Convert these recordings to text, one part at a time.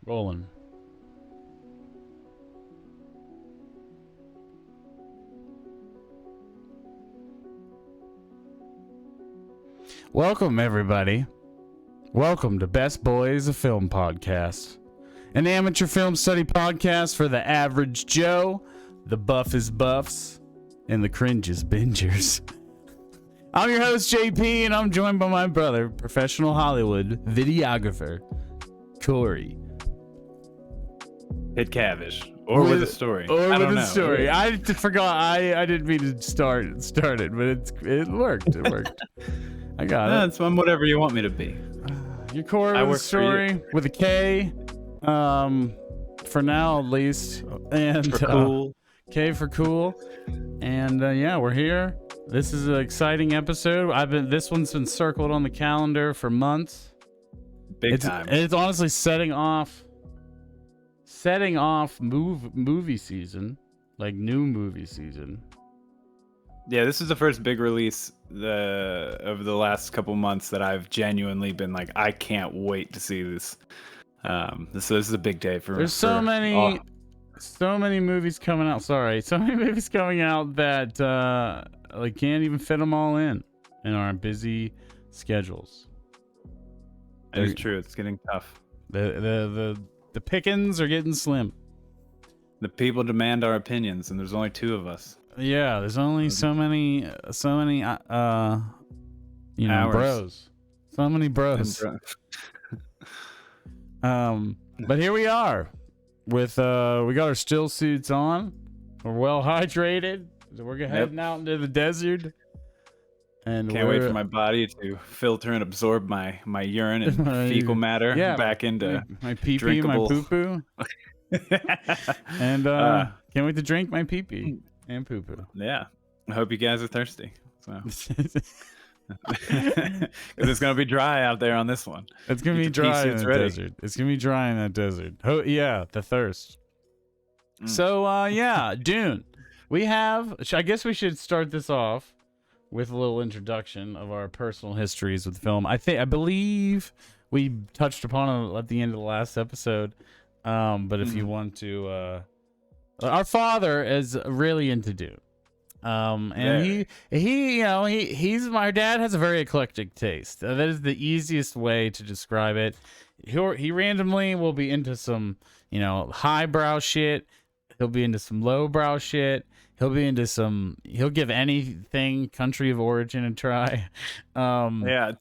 Rolling. Welcome, everybody. Welcome to Best Boys of Film Podcast, an amateur film study podcast for the average Joe, the buffest buffs, and the cringest bingers. I'm your host, JP, and I'm joined by my brother, professional Hollywood videographer, Kory. Hit Cavish. Or with a story. Or I with don't a know. story. I forgot. I didn't mean to start it, but it worked. It worked. I got it. It's whatever you want me to be. Your Kory with a story with a K. For now, at least. And For cool. K for cool. And yeah, we're here. This is an exciting episode. This one's been circled on the calendar for months. Big time. It's honestly setting off movie season, like new movie season. Yeah, this is the first big release of the last couple months that I've genuinely been like, I can't wait to see this. This is a big day for me. There's so many movies coming out. So many movies coming out that can't even fit them all in our busy schedules. It's true. It's getting tough. The pickings are getting slim. The people demand our opinions, and there's only two of us. Yeah, there's only so many Hours. bros. So many bros. But here we are with we got our still suits on. We're well hydrated. We're heading out into the desert. And can't wait for my body to filter and absorb my urine and fecal matter back into my pee-pee and my poo-poo. And can't wait to drink my pee-pee and poo-poo. Yeah. I hope you guys are thirsty. So. Because it's going to be dry out there on this one. It's going to be dry in the desert. It's going to be dry in that desert. Oh, yeah, the thirst. So, Dune. I guess we should start this off with a little introduction of our personal histories with the film. I believe we touched upon it at the end of the last episode. But if you want to, our father is really into Dune. And he's my dad has a very eclectic taste. That is the easiest way to describe it. He randomly will be into some, highbrow shit. He'll be into some lowbrow shit. He'll give anything country of origin a try. To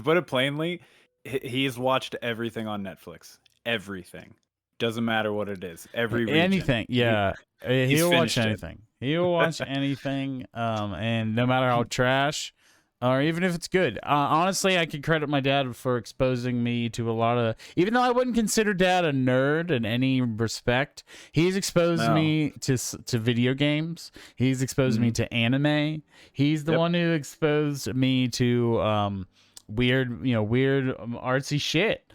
put it plainly, he's watched everything on Netflix. Everything. Doesn't matter what it is. Every region. Anything. Yeah. He'll watch anything. He'll watch anything. And no matter how trash or even if it's good. Honestly, I could credit my dad for exposing me to a lot of, even though I wouldn't consider dad a nerd in any respect, he's exposed me to video games. He's exposed me to anime. He's the one who exposed me to weird artsy shit.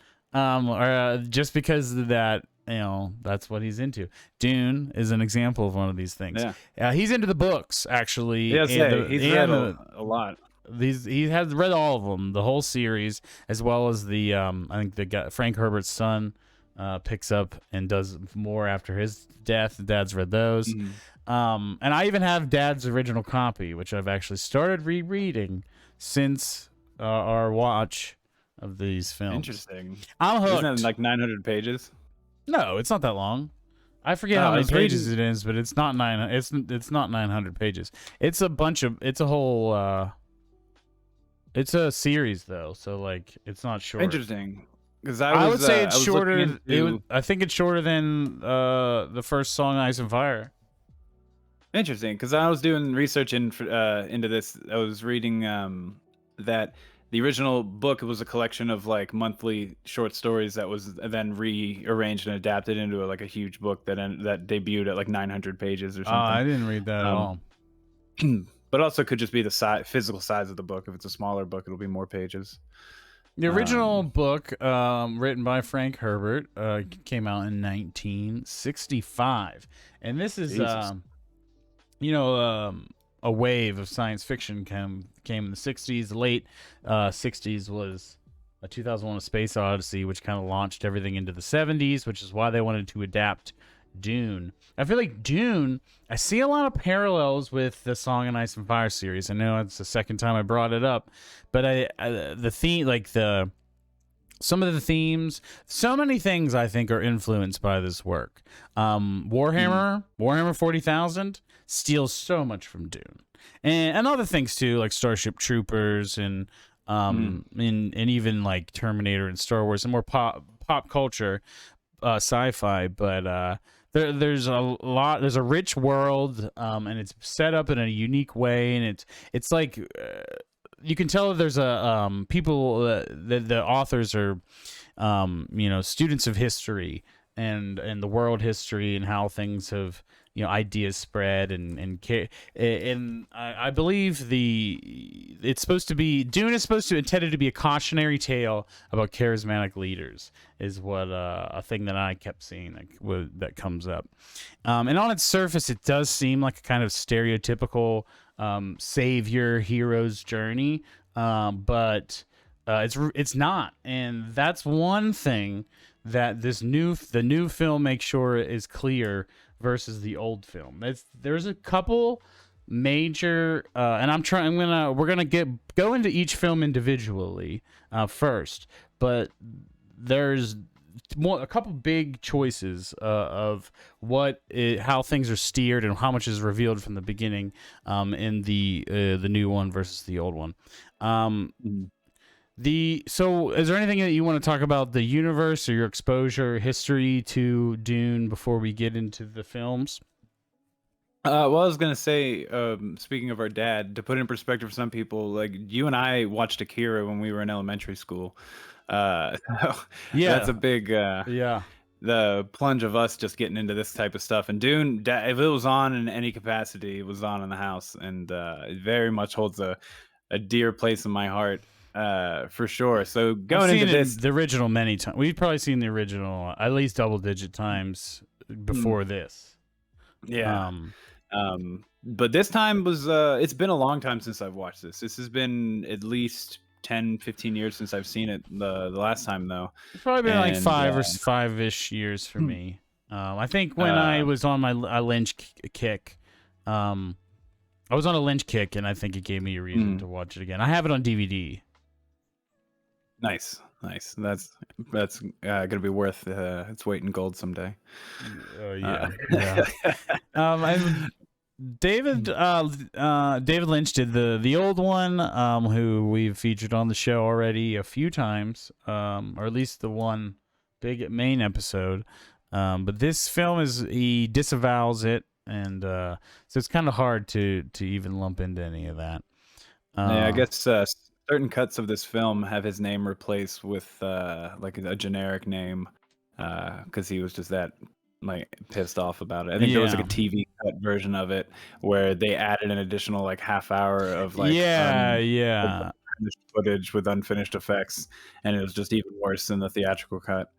Just because of that, that's what he's into. Dune is an example of one of these things. Yeah. He's into the books, actually. He's read a lot. He has read all of them, the whole series, as well as the I think the guy, Frank Herbert's son picks up and does more after his death. Dad's read those. And I even have Dad's original copy, which I've actually started rereading since our watch of these films. Interesting. I'm hooked. Isn't it like 900 pages? No, it's not that long. I forget how many pages it is, but it's not 900. It's not 900 pages. It's a whole. It's a series though, so like it's not short. Interesting, because I would say it's shorter. I think it's shorter than the first Song, Ice and Fire. Interesting, because I was doing research into this. I was reading that the original book was a collection of like monthly short stories that was then rearranged and adapted into a huge book that debuted at like 900 pages or something. I didn't read that at all. But also could just be the physical size of the book. If it's a smaller book, it'll be more pages. The original book, written by Frank Herbert, came out in 1965, and this is, a wave of science fiction came in the 60s. The late 60s was a 2001: A Space Odyssey, which kind of launched everything into the 70s, which is why they wanted to adapt Dune. I feel like Dune, I see a lot of parallels with the Song and Ice and Fire series. I know it's the second time I brought it up, but the theme, like some of the themes, so many things I think are influenced by this work. Warhammer 40,000 steals so much from Dune, and other things too, like Starship Troopers and and even like Terminator and Star Wars and more pop culture, sci-fi. But there's a lot. There's a rich world, and it's set up in a unique way, and it's like. You can tell that there's a people the authors are students of history and the world history and how things have ideas spread and I believe it's supposed to be Dune is intended to be a cautionary tale about charismatic leaders is what a thing that I kept seeing that comes up, and on its surface it does seem like a kind of stereotypical savior hero's journey, but it's not, and that's one thing that the new film makes sure is clear versus the old film. There's a couple major and we're gonna go into each film individually first, but there's a couple big choices of how things are steered and how much is revealed from the beginning in the new one versus the old one. So is there anything that you want to talk about the universe or your exposure history to Dune before we get into the films? Well, I was gonna say, speaking of our dad, to put it in perspective for some people, like you and I watched Akira when we were in elementary school. So Yeah. that's a big Yeah. the plunge of us just getting into this type of stuff. And Dune, if it was on in any capacity, it was on in the house, and it very much holds a dear place in my heart, for sure. So going into this, the original many times. We've probably seen the original at least double-digit times before this. Yeah. But this time was it's been a long time since I've watched this. This has been at least 10-15 years since I've seen it the last time, though. It's probably been like 5-ish years for me. I think when I was on my Lynch kick, I was on a Lynch kick, and I think it gave me a reason to watch it again. I have it on DVD. Nice. That's gonna be worth its weight in gold someday. Yeah. David Lynch did the old one, who we've featured on the show already a few times, or at least the one big main episode. But this film he disavows it, and so it's kind of hard to even lump into any of that. Yeah, I guess certain cuts of this film have his name replaced with like a generic name, because he was just that like pissed off about it. I think there was like a TV cut version of it where they added an additional like half hour of like footage with unfinished effects, and it was just even worse than the theatrical cut.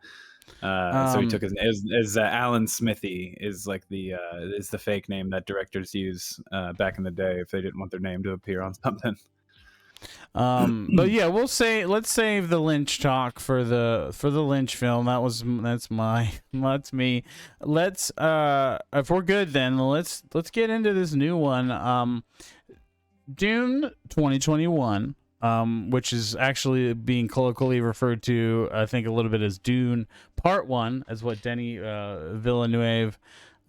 So he took his Alan Smithy is like is the fake name that directors use back in the day if they didn't want their name to appear on something. But yeah, let's save the Lynch talk for the Lynch film. That's me. Let's if we're good, then let's get into this new one. Dune 2021, which is actually being colloquially referred to, I think, a little bit as Dune Part 1, as what Denis Villeneuve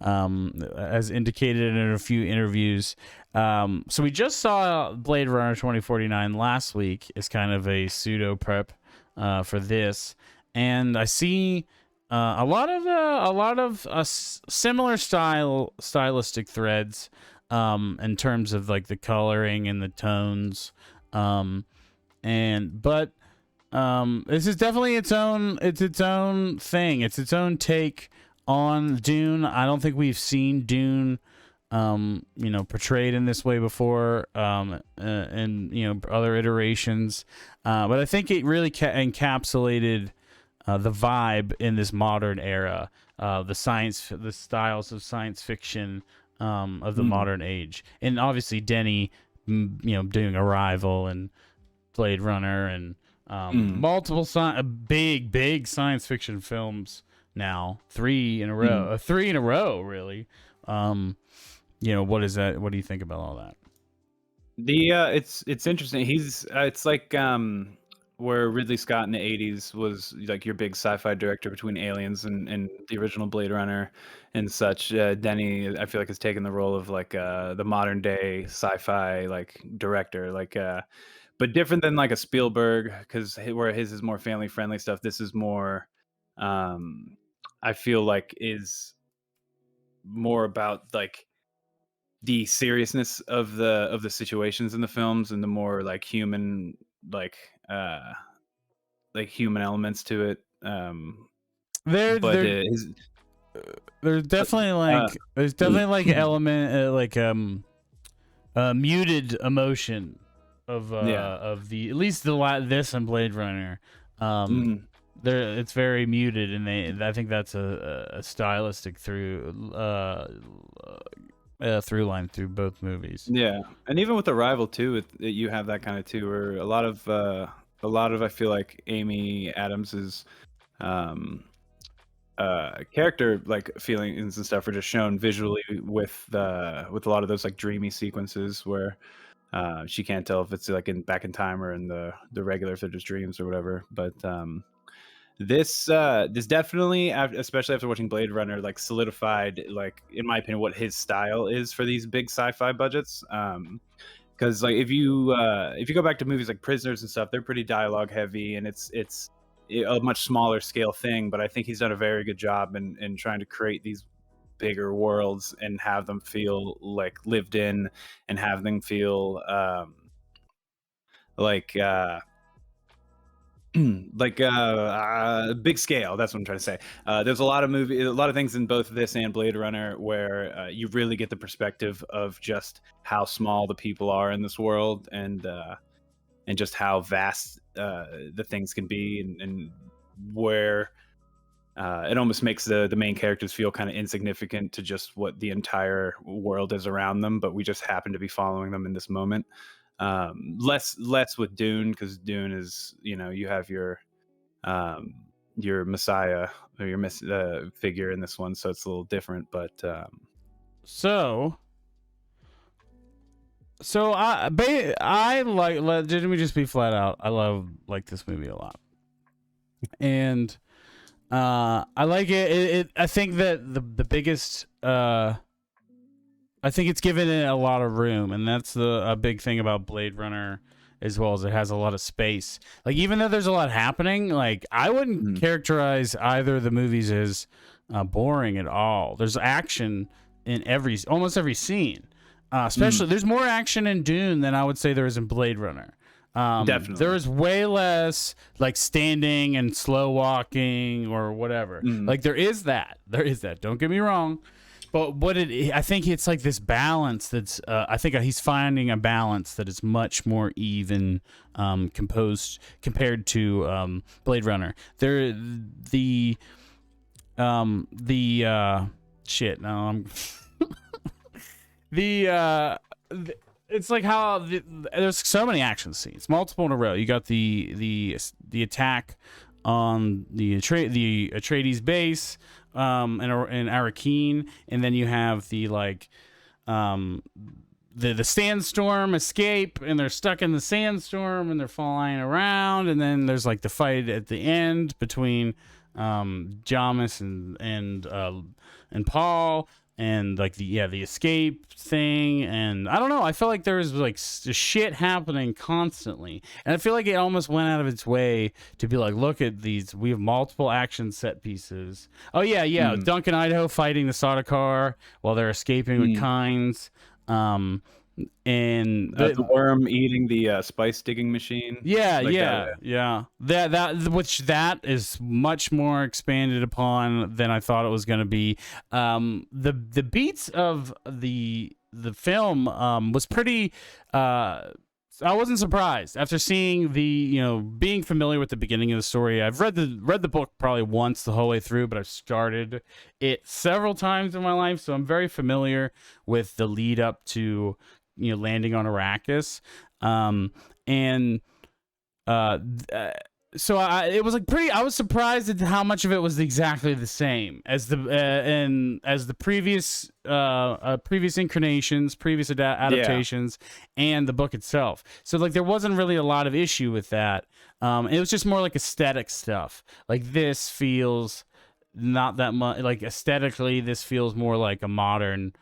has indicated in a few interviews. So we just saw Blade Runner 2049 last week as kind of a pseudo prep for this, and I see a lot of similar stylistic threads in terms of like the coloring and the tones, but this is definitely its own thing. It's its own take on Dune. I don't think we've seen Dune portrayed in this way before, and other iterations, but I think it really encapsulated the vibe in this modern era, the styles of science fiction of the modern age, and obviously Denis doing Arrival and Blade Runner and Mm, Multiple big science fiction films now, mm. three in a row, really. Um, what is that? What do you think about all that? It's interesting. It's like where Ridley Scott in the 80s was like your big sci-fi director between Aliens and the original Blade Runner and such. Denny, I feel like, has taken the role of like the modern day sci-fi like director, like but different than like a Spielberg, because where his is more family friendly stuff. This is more, um, I feel like, is more about like the seriousness of the situations in the films and the more like uh like human elements to it. There, But there, his there's but, definitely uh, like element muted emotion yeah. of the at least this and Blade Runner. Um, Mm, there it's very muted, and I think that's a stylistic through line through both movies. yeah, and even with Arrival too, you have that kind of too, where a lot of I feel like Amy Adams's um character like feelings and stuff are just shown visually with a lot of those like dreamy sequences where she can't tell if it's like in back in time or in the regular, if they're just dreams or whatever. But this definitely, especially after watching Blade Runner, like solidified, like in my opinion, what his style is for these big sci-fi budgets. Because like if you go back to movies like Prisoners and stuff, they're pretty dialogue heavy, and it's a much smaller scale thing. But I think he's done a very good job in trying to create these bigger worlds and have them feel like lived in, and have them feel like big scale. That's what I'm trying to say. There's a lot of things in both this and Blade Runner where you really get the perspective of just how small the people are in this world, and just how vast the things can be, and where it almost makes the main characters feel kind of insignificant to just what the entire world is around them, but we just happen to be following them in this moment. Less with Dune, because Dune is, you have your messiah or your figure in this one, so it's a little different. But So, I let me just be flat out. I like this movie a lot, and I like it. I think that the biggest I think it's given it a lot of room, and that's a big thing about Blade Runner, as well as it has a lot of space. Like, even though there's a lot happening, like, I wouldn't mm, characterize either of the movies as boring at all. There's action in almost every scene. Especially, mm, there's more action in Dune than I would say there is in Blade Runner. There definitely. is way less like standing and slow walking or whatever. Mm, Like, there is that. There is that. Don't get me wrong. But I think it's like this balance that's, I think he's finding a balance that is much more even, composed compared to Blade Runner. Shit. No, I'm it's like how there's so many action scenes, multiple in a row. You got the attack on the Atreides base, in Arakeen, and then you have the like, the sandstorm escape, and they're stuck in the sandstorm and they're flying around, and then there's like the fight at the end between Jamis and Paul, and like the escape thing. And I don't know, I felt like there was like shit happening constantly, and I feel like it almost went out of its way to be like, look at these, we have multiple action set pieces. Oh yeah, mm, Duncan Idaho fighting the Sardaukar while they're escaping with mm. Kynes. And The worm eating the spice digging machine, yeah, like that. yeah. That is much more expanded upon than I thought it was going to be. The beats of the film was pretty. I wasn't surprised after seeing being familiar with the beginning of the story. I've read the book probably once the whole way through, but I've started it several times in my life, so I'm very familiar with the lead up to landing on Arrakis. And uh, so it was like pretty. I was surprised at how much of it was exactly the same as the and as the previous incarnations, previous adaptations, and the book itself. So like there wasn't really a lot of issue with that. It was just more like aesthetic stuff. Like this feels not that much. Like aesthetically, this feels more like a modern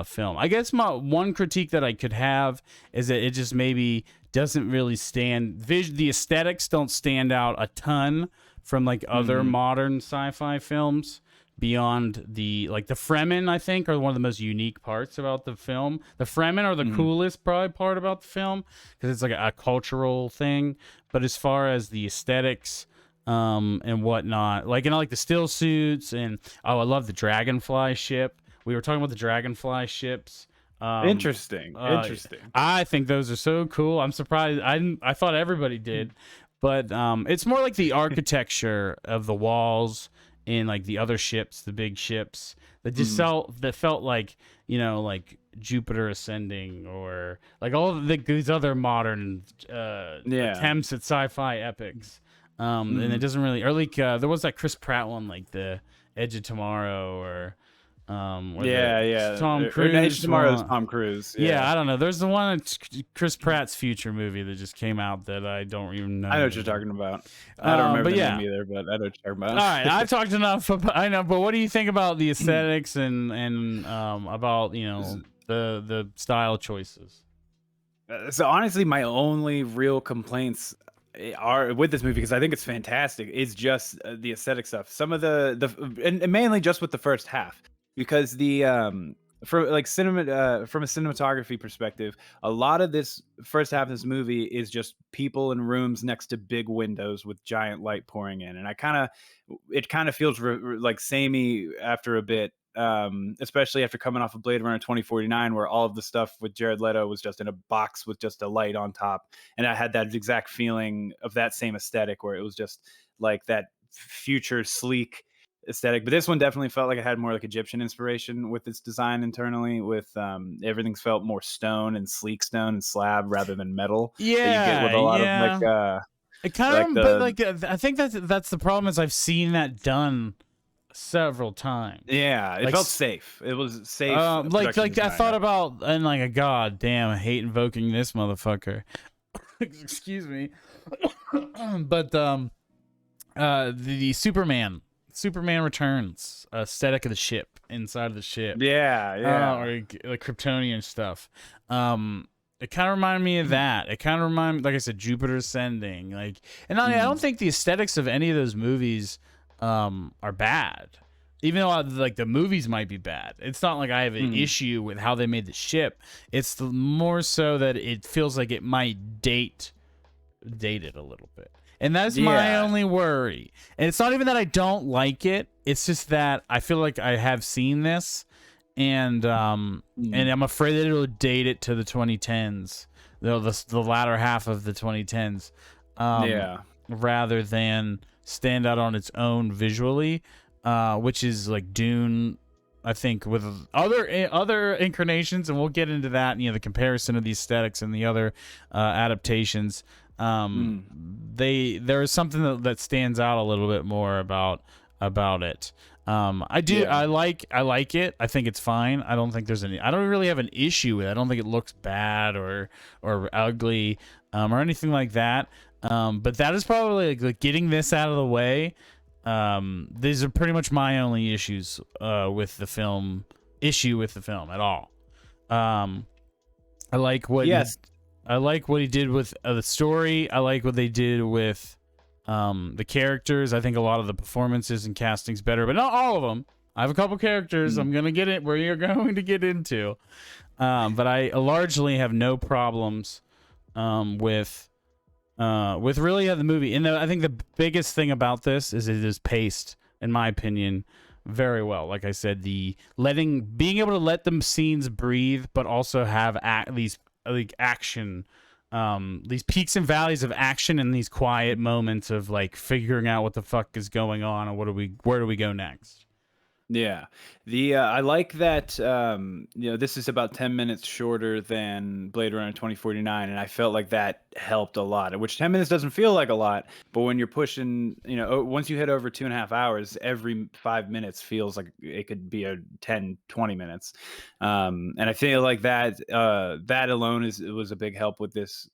film. I guess my one critique that I could have is that it just maybe doesn't really stand. The aesthetics don't stand out a ton from like other modern sci-fi films. Beyond the Fremen, I think, are one of the most unique parts about the film. The Fremen are the coolest probably part about the film because it's like a cultural thing. But as far as the aesthetics and whatnot, like like the still suits and I love the Dragonfly ship. We were talking about the Dragonfly ships. Interesting. I think those are so cool. I'm surprised. I thought everybody did, but it's more like the architecture of the walls in like the other ships, the big ships that just felt like like Jupiter Ascending or like all of these other modern attempts at sci-fi epics. And it doesn't really, or like there was that Chris Pratt one, like the Edge of Tomorrow or. Tom Cruise. Edge of Tomorrow's Tom Cruise. Yeah, I don't know. There's the one Chris Pratt's future movie that just came out that I don't even know. I know what you're talking about. I don't remember the name either, but I know what you're talking about. All right, I've talked enough. I know, but what do you think about the aesthetics and about the style choices? So honestly, my only real complaints are with this movie, because I think it's fantastic, is just the aesthetic stuff. Some of and mainly just with the first half. Because from a cinematography perspective, a lot of this first half of this movie is just people in rooms next to big windows with giant light pouring in, and it kind of feels like samey after a bit, especially after coming off of Blade Runner 2049, where all of the stuff with Jared Leto was just in a box with just a light on top, and I had that exact feeling of that same aesthetic where it was just like that future sleek aesthetic. But this one definitely felt like it had more like Egyptian inspiration with its design internally, with everything's felt more stone and sleek stone and slab rather than metal. That you get with a lot of like it kind of but like I think that's the problem, is I've seen that done several times. Yeah, it felt safe. It was safe. Like I thought about, and like, god damn, I hate invoking this motherfucker. Excuse me. But the Superman Returns aesthetic of the ship, inside of the ship. Yeah. Or like Kryptonian stuff. It kind of reminded me of that. It kind of reminded me, like I said, Jupiter Ascending. Like, and I don't think the aesthetics of any of those movies are bad. Even though like the movies might be bad, it's not like I have an issue with how they made the ship. It's more so that it feels like it might date it a little bit. And that's my only worry. And it's not even that I don't like it. It's just that I feel like I have seen this, and I'm afraid that it'll date it to the 2010s, the latter half of the 2010s, rather than stand out on its own visually, which is like Dune. I think with other incarnations, and we'll get into that. The comparison of the aesthetics and the other adaptations. There is something that stands out a little bit more about it. I like it. I think it's fine. I don't really have an issue with it. I don't think it looks bad or ugly or anything like that. But that is probably like getting this out of the way. These are pretty much my only issues with the film at all. I like what I like what he did with the story. I like what they did with the characters. I think a lot of the performances and casting's better, but not all of them. I have a couple characters I'm gonna get it where you're going to get into, but I largely have no problems with really the movie. And I think the biggest thing about this is it is paced, in my opinion, very well. Like I said, being able to let them scenes breathe, but also have these action, these peaks and valleys of action, and these quiet moments of like figuring out what the fuck is going on and where do we go next. Yeah. I like that this is about 10 minutes shorter than Blade Runner 2049, and I felt like that helped a lot. Which 10 minutes doesn't feel like a lot, but when you're pushing, once you hit over 2.5 hours, every 5 minutes feels like it could be a 10, 20 minutes. And I feel like that alone was a big help with this,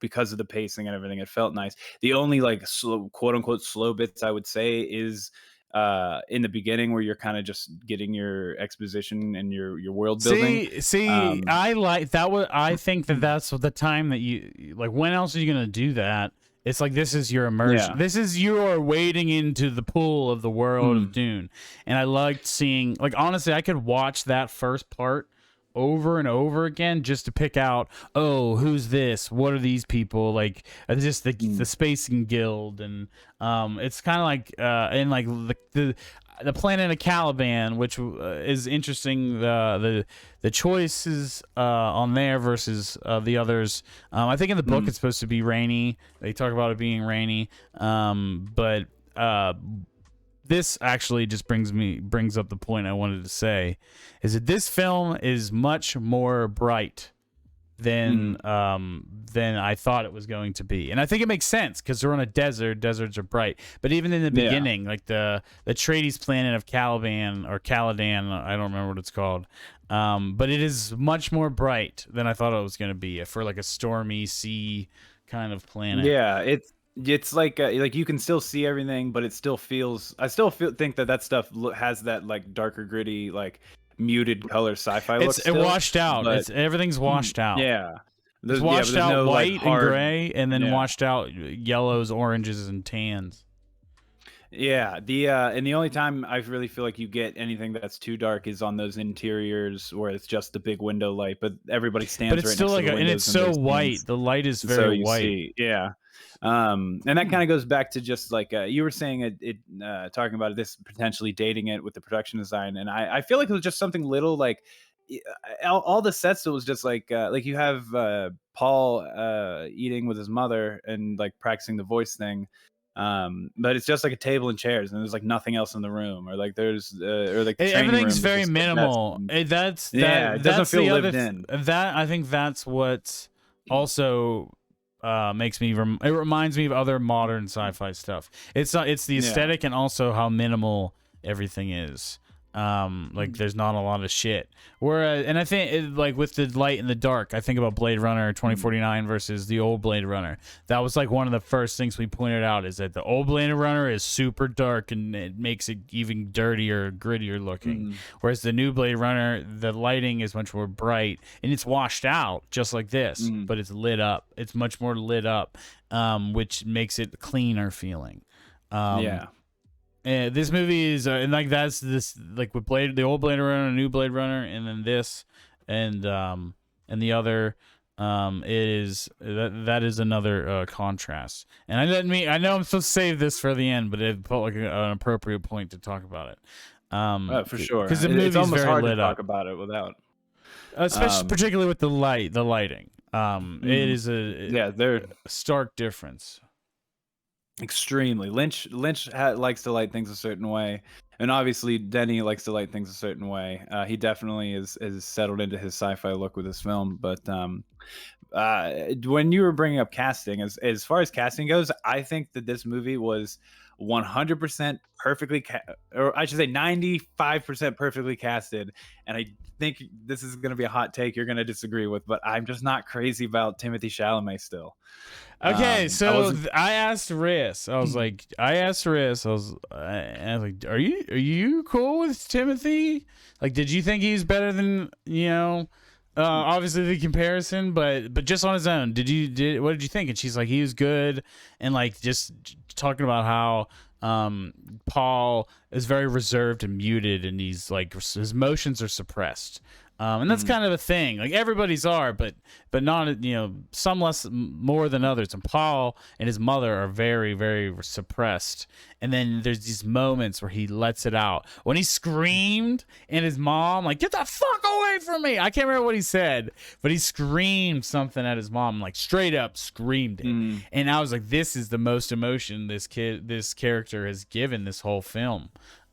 because of the pacing and everything. It felt nice. The only like slow, quote unquote slow bits I would say is in the beginning, where you're kind of just getting your exposition and your world building. See, um I like that. I think that that's the time that you like. When else are you gonna do that? It's like this is your immersion. yeah. This is your wading into the pool of the world of Mm. Dune, and I liked seeing. Like honestly, I could watch that first part over and over again just to pick out, oh, who's this, what are these people, like just the Mm. spacing guild. And it's kind of like and like the planet of Caliban, which is interesting, the choices on there versus the others. I think in the book Mm. it's supposed to be rainy. They talk about it being rainy, but this actually just brings up the point I wanted to say, is that this film is much more bright Mm. than I thought it was going to be. And I think it makes sense because they're on a desert. Deserts are bright. But even in the Yeah. beginning, like the Atreides planet of Caliban or Caladan, I don't remember what it's called. But it is much more bright than I thought it was going to be for like a stormy sea kind of planet. Yeah, it's like you can still see everything, but it still feels. I still think that stuff has that like darker, gritty, like muted color sci-fi look It still. washed out. But Everything's washed out. yeah, It's but washed there's out no like white and hard. gray, and then Yeah. washed out yellows, oranges, and tans. Yeah, and the only time I really feel like you get anything that's too dark is on those interiors where it's just the big window light, but everybody But stands it's right still next to like, the and it's windows in so those white. scenes. The light is So very you white. see, yeah. And that kind of goes back to just like you were saying talking about this potentially dating it with the production design, and I feel like it was just something little like all the sets. It was just like you have Paul eating with his mother and like practicing the voice thing. But it's just like a table and chairs, and there's like nothing else in the room, or like there's or like the training Everything's room is very just a desk. minimal. That's Yeah, it doesn't that's feel the other lived in. that I think that's what also makes me it reminds me of other modern sci-fi stuff. It's not, it's the Yeah. aesthetic and also how minimal everything is. Like there's not a lot of shit. Whereas, and I think like with the light and the dark, I think about Blade Runner 2049 versus the old Blade Runner. That was like one of the first things we pointed out, is that the old Blade Runner is super dark and it makes it even dirtier, grittier looking. Whereas the new Blade Runner, the lighting is much more bright and it's washed out just like this, but it's lit up. It's much more lit up, which makes it cleaner feeling. Yeah. And this movie is and like that's this, like with the old Blade Runner, new Blade Runner, and then this, and the other, is that is another contrast. And I didn't mean, I know I'm supposed to save this for the end, but it felt like an appropriate point to talk about it. For sure. Because the It's movie's almost very hard to lit talk up, about it without. especially Um, particularly with the lighting. It is yeah, they're a stark difference. extremely. Lynch likes to light things a certain way, and obviously Denny likes to light things a certain way. He definitely is settled into his sci-fi look with this film. But when you were bringing up casting, as far as casting goes, I think that this movie was 100% perfectly or I should say 95% perfectly casted. And I think this is going to be a hot take you're going to disagree with, but I'm just not crazy about Timothy Chalamet still. Okay, I so wasn't. I asked Riss. I was like, I was like, are you cool with Timothy? Like, did you think he's better than, obviously the comparison, but just on his own, what did you think? And she's like, he was good, and like just talking about how Paul is very reserved and muted, and he's like his emotions are suppressed. And that's kind of a thing. Like everybody's are, but not, some more than others. And Paul and his mother are very, very suppressed. And then there's these moments where he lets it out. When he screamed, and his mom like, "Get the fuck away from me!" I can't remember what he said, but he screamed something at his mom, like straight up screamed it. And I was like, this is the most emotion this character has given this whole film.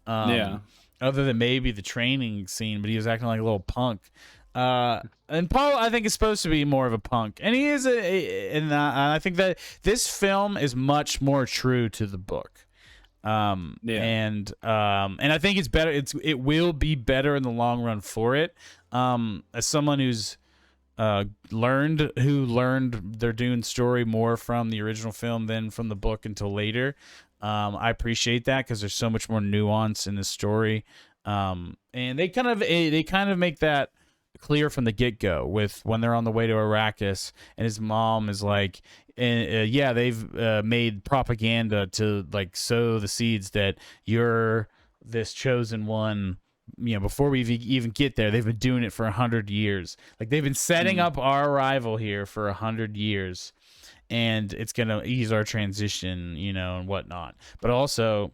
Yeah. Other than maybe the training scene, but he was acting like a little punk. And Paul, I think, is supposed to be more of a punk, and he is and I think that this film is much more true to the book. And I think it's better. It will be better in the long run for it. As someone who's learned their Dune story more from the original film than from the book until later. I appreciate that because there's so much more nuance in this story. And they kind of make that clear from the get-go with when they're on the way to Arrakis and his mom is like, they've made propaganda to like sow the seeds that you're this chosen one. Before we even get there, they've been doing it for 100 years. Like they've been setting up our arrival here for 100 years, and it's gonna ease our transition, and whatnot. But also,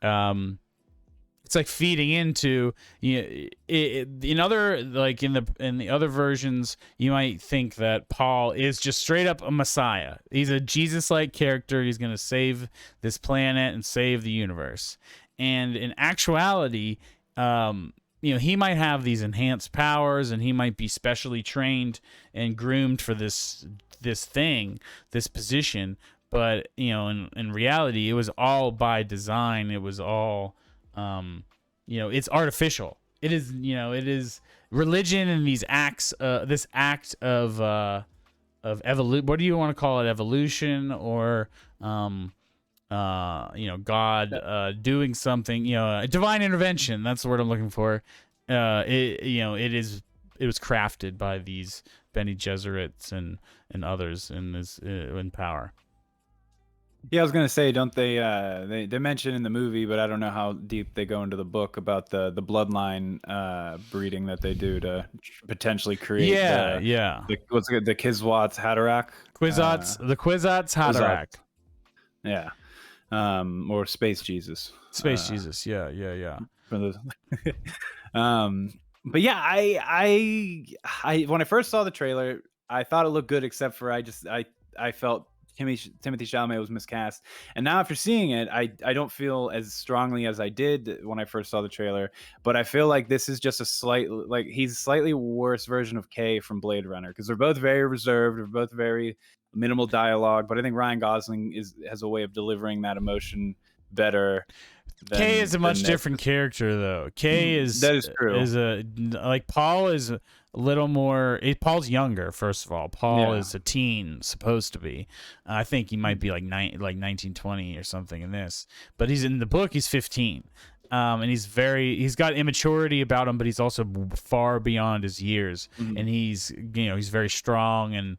it's like feeding into in other, like in the other versions, you might think that Paul is just straight up a messiah. He's a Jesus-like character. He's gonna save this planet and save the universe. And in actuality, he might have these enhanced powers, and he might be specially trained and groomed for this position. But in reality, it was all by design. It was all, it's artificial. It is religion and these acts. This act of evolution. What do you want to call it? Evolution or God doing something, divine intervention. That's the word I'm looking for. It was crafted by these Bene Gesserits and others in power. Yeah, I was gonna say, don't they mention in the movie, but I don't know how deep they go into the book about the bloodline breeding that they do to potentially create the Kwisatz Haderach. The Kwisatz Haderach. Yeah. Or Space Jesus. Jesus. Yeah. But yeah, I when I first saw the trailer, I thought it looked good, except for I felt Timothy Chalamet was miscast. And now after seeing it, I don't feel as strongly as I did when I first saw the trailer, but I feel like this is just he's a slightly worse version of Kay from Blade Runner, because they're both very reserved, they're both very minimal dialogue, but I think Ryan Gosling has a way of delivering that emotion better. Kay is a much different character, though. Kay is that is true. Paul is a little more. Paul's younger, first of all. Paul is a teen, supposed to be. I think he might be like 19, 20 or something in this, but he's in the book. He's 15, and he's got immaturity about him, but he's also far beyond his years, and he's very strong and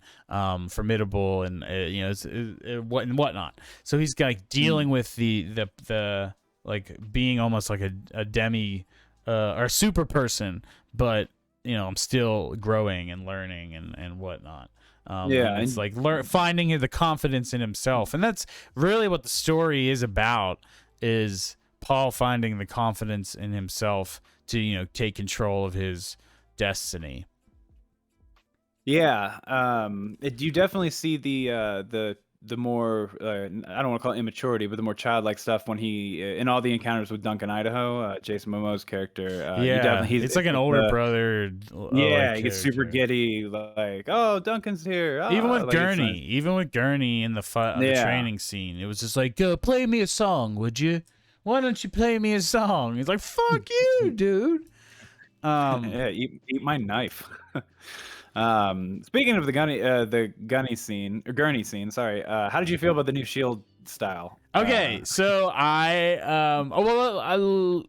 formidable, and whatnot. So he's like dealing with the like being almost like a demi or a super person, but I'm still growing and learning and whatnot. And it's like finding the confidence in himself, and that's really what the story is about. Is Paul finding the confidence in himself to take control of his destiny. Yeah, you definitely see the more I don't want to call it immaturity, but the more childlike stuff when he in all the encounters with Duncan Idaho, Jason Momoa's character. It's like an older brother. He gets super giddy, like, oh, Duncan's here. Even with Gurney in the training scene, it was just like, go play me a song, would you? Why don't you play me a song? He's like, fuck you, dude. Eat my knife. Speaking of the Gurney scene, sorry. How did you feel about the new Shield style? Okay, so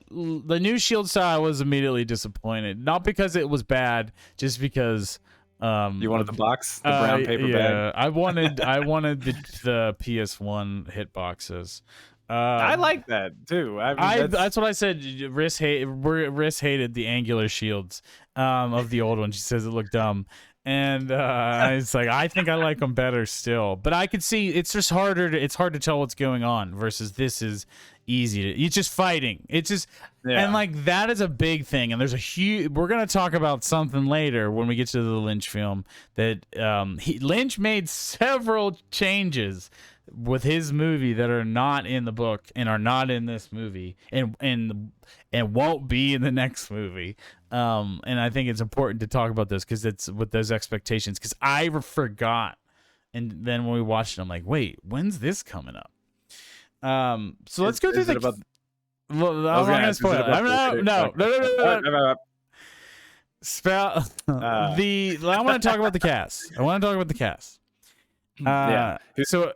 the new Shield style was immediately disappointed. Not because it was bad, just because you wanted the box, the brown paper bag. I wanted the PS1 hit boxes. I like that too. That's what I said. Riss hated the angular shields of the old one. She says it looked dumb, and it's like I think I like them better still. But I could see it's just harder. It's hard to tell what's going on versus this is easy. It's just fighting. It's just and like that is a big thing. And there's a huge. We're gonna talk about something later when we get to the Lynch film that Lynch made several changes with his movie that are not in the book and are not in this movie and won't be in the next movie. And I think it's important to talk about this because it's with those expectations, because I forgot. And then when we watched it, I'm like, wait, when's this coming up? So let's go through the. Well, I'm not gonna spoil it. No. Spell the. I want to talk about the cast. So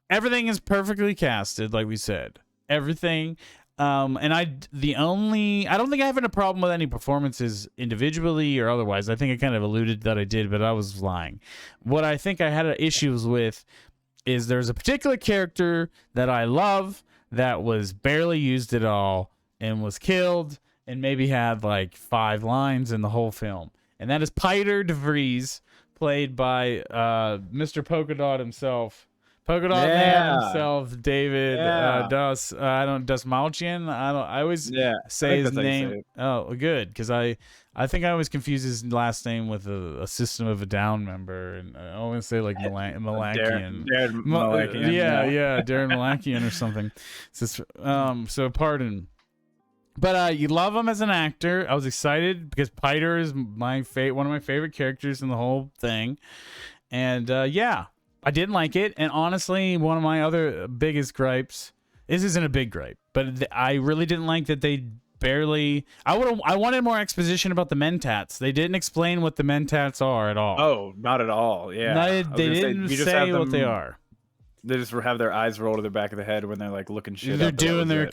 everything is perfectly casted, like we said. Everything. And I don't think I have a problem with any performances individually or otherwise. I think I kind of alluded that I did, but I was lying. What I think I had issues with is there's a particular character that I love that was barely used at all and was killed and maybe had like 5 lines in the whole film. And that is Piter DeVries, played by Mr. Polka Dot himself. Polka Dot Man himself, David Dastmalchian. I always say his name. Oh, good, because I think I always confuse his last name with a System of a Down member, and I always say like Malakian. Darren Malakian. Darren Malakian or something. So pardon. But you love him as an actor. I was excited because Piter is one of my favorite characters in the whole thing, and I didn't like it. And honestly, one of my other biggest gripes, this isn't a big gripe, but I really didn't like that they barely. I wanted more exposition about the Mentats. They didn't explain what the Mentats are at all. Oh, not at all. Yeah, they didn't say what they are. They just have their eyes roll to the back of the head when they're like looking shit. They're doing their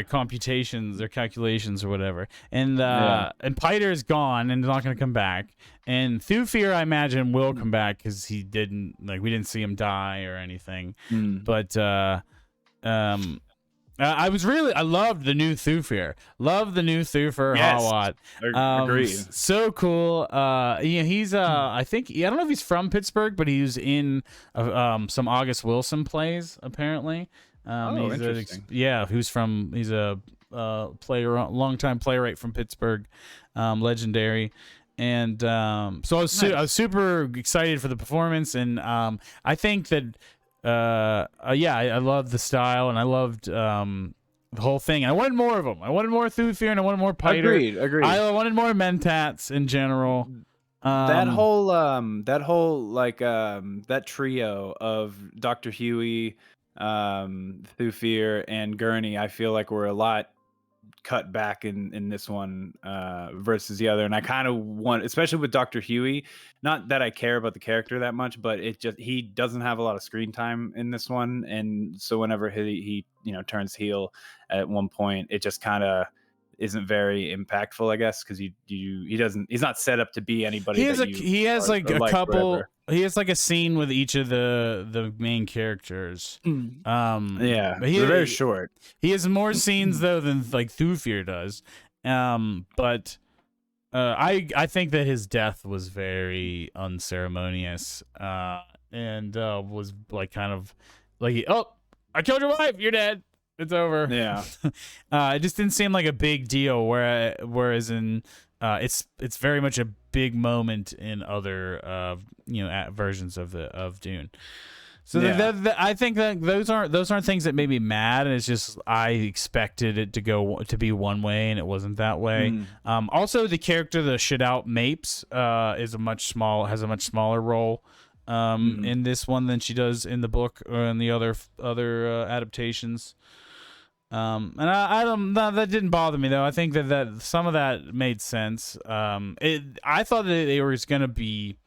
computations, their calculations or whatever. And Piter is gone and not going to come back. And Thufir, I imagine, will come back because we didn't see him die or anything. But I loved the new Thufir. Love the new Thufir Hawat. Agreed. So cool. He's I think I don't know if he's from Pittsburgh, but he was in some August Wilson plays apparently. He's interesting. He's a longtime playwright from Pittsburgh, legendary. And so I was super excited for the performance, and I think that I love the style, and I loved the whole thing. And I wanted more of them. I wanted more Thufir, and I wanted more Piter. Agreed. I wanted more Mentats in general. That trio of Dr. Huey, Thufir, and Gurney, I feel like were a lot cut back in this one versus the other. And I kind of want, especially with Dr. Huey, not that I care about the character that much, but he doesn't have a lot of screen time in this one. And so whenever he turns heel at one point, it just kind of isn't very impactful, I guess, because he's not set up to be anybody. He has a scene with each of the main characters. But they're very short. He has more scenes though than like Thufir does. But I think that his death was very unceremonious, and was like kind of like, oh, I killed your wife, you're dead. It's over. Yeah. It just didn't seem like a big deal. Whereas in it's very much a big moment in other versions of Dune. So I think that those aren't things that made me mad. And it's just I expected it to be one way and it wasn't that way. Also, the character, the Shadout Mapes, has a much smaller role in this one than she does in the book or in the other adaptations. And I don't. That didn't bother me though. I think that some of that made sense. I thought that they were going to be,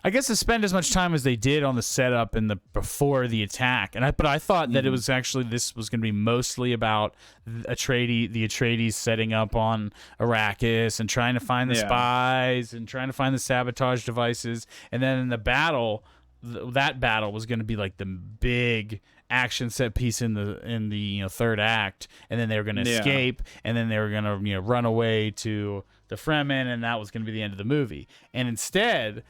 I guess, to spend as much time as they did on the setup and before the attack. But I thought that it was actually, this was going to be mostly about the Atreides setting up on Arrakis and trying to find the spies and trying to find the sabotage devices. And then in the battle, that battle was going to be like the big action set piece in the third act, and then they were going to escape, and then they were going to run away to the Fremen, and that was going to be the end of the movie. And instead,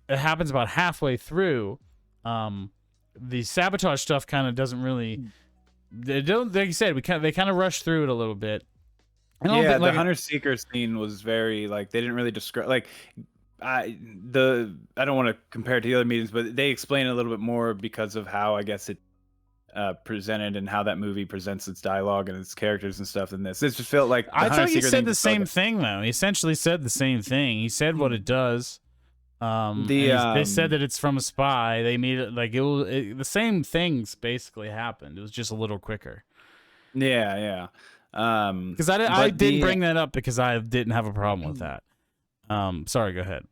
it happens about halfway through. The sabotage stuff kind of doesn't really. They don't, like you said, they kind of rush through it a little bit. The hunter seeker scene was very they didn't really describe I don't want to compare it to the other meetings, but they explain it a little bit more because of how I guess it presented and how that movie presents its dialogue and its characters and stuff in this. It just felt like the I Hunter thought he Secret said thing the just felt same like thing though. He essentially said the same thing. He said what it does. the They said that it's from a spy. They made it like the same things basically happened. It was just a little quicker. yeah. Because I But didn't bring that up because I didn't have a problem with that. Sorry, go ahead.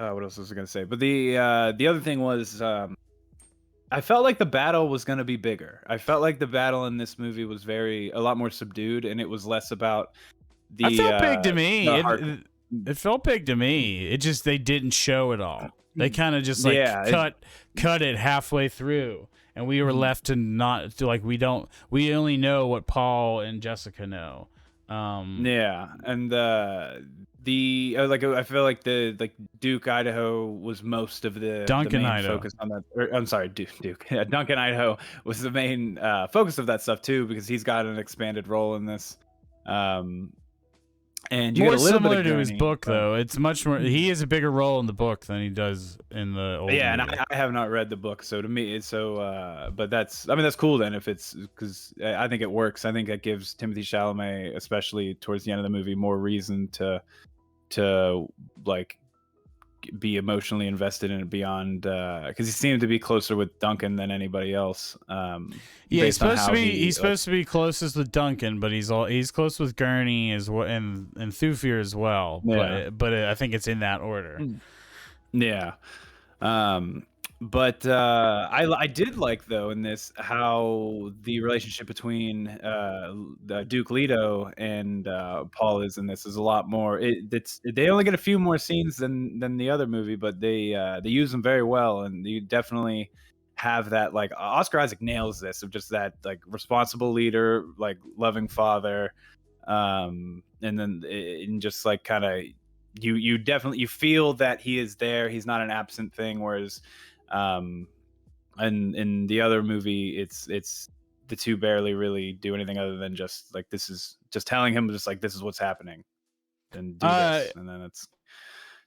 What else was I gonna say? But the other thing was I felt like the battle was gonna be bigger. I felt like the battle in this movie was a lot more subdued, and it was less about It the felt big to me. hard. It felt big to me. It just they didn't show it all. They kind of just like Yeah, cut it halfway through, and we were left to not to like we only know what Paul and Jessica know. Yeah, and I feel like the Duke, Idaho was most of the Duncan, main Idaho. focus on that. I'm sorry, Duke. Yeah, Duncan, Idaho was the main focus of that stuff too, because he's got an expanded role in this. And you More get a little similar bit of to his Gurney, book, but- though. It's much more. He has a bigger role in the book than he does in the old. Yeah, and movie. I have not read the book, so to me, it's so. But that's cool then if it's because I think it works. I think that gives Timothy Chalamet, especially towards the end of the movie, more reason to like be emotionally invested in it beyond because he seemed to be closer with Duncan than anybody else. Yeah, he's supposed to be closest with Duncan, but he's close with Gurney as well and Thufir as well. Yeah. But I think it's in that order. Yeah. But I did like though in this how the relationship between the Duke Leto and Paul is in this is a lot more. They only get a few more scenes than the other movie, but they use them very well, and you definitely have that like Oscar Isaac nails this of just that like responsible leader, like loving father, and then in just like kind of you definitely you feel that he is there. He's not an absent thing, whereas and in the other movie it's the two barely really do anything other than just like this is just telling him just like this is what's happening and do this, and then it's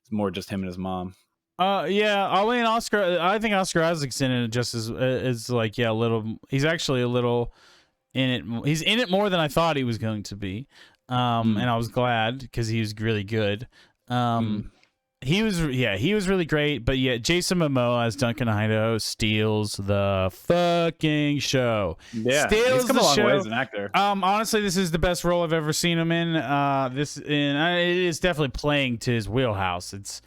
more just him and his mom. Yeah, I think Oscar Isaac's in it just as like a little. He's actually a little in it. He's in it more than I thought he was going to be. And I was glad because he was really good. He was really great, but yeah, Jason Momoa as Duncan Idaho steals the fucking show. Yeah, steals he's come the a long show. way as an actor. Honestly, this is the best role I've ever seen him in. It is definitely playing to his wheelhouse. It's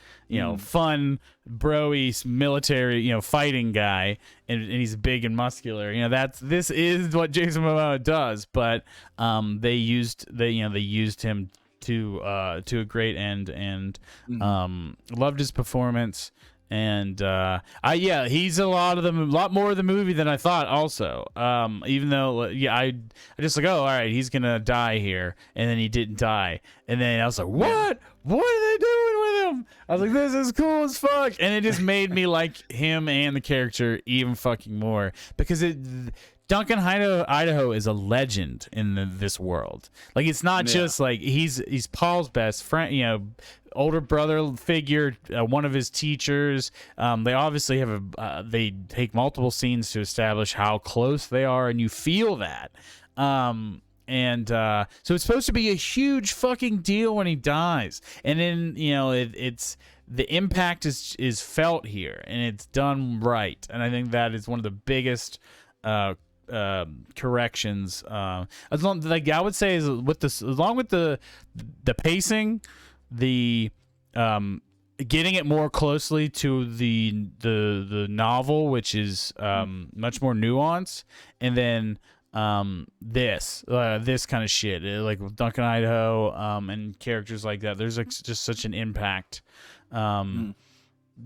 fun, broy, military, fighting guy, and he's big and muscular. This is what Jason Momoa does, but they used him to a great end, and loved his performance, and he's a lot more of the movie than I thought also, even though I just like, oh, all right, he's gonna die here, and then he didn't die, and then I was like, what are they doing with him? I was like, this is cool as fuck, and it just made me like him and the character even fucking more, because Duncan Idaho is a legend in this world. Like, it's not just like he's Paul's best friend, older brother figure, one of his teachers. They obviously have they take multiple scenes to establish how close they are, and you feel that. So it's supposed to be a huge fucking deal when he dies, and then it's the impact is felt here, and it's done right, and I think that is one of the biggest corrections. I would say is with this, along with the pacing, the getting it more closely to the novel, which is much more nuanced, and then this kind of shit, like with Duncan Idaho and characters like that. There's like just such an impact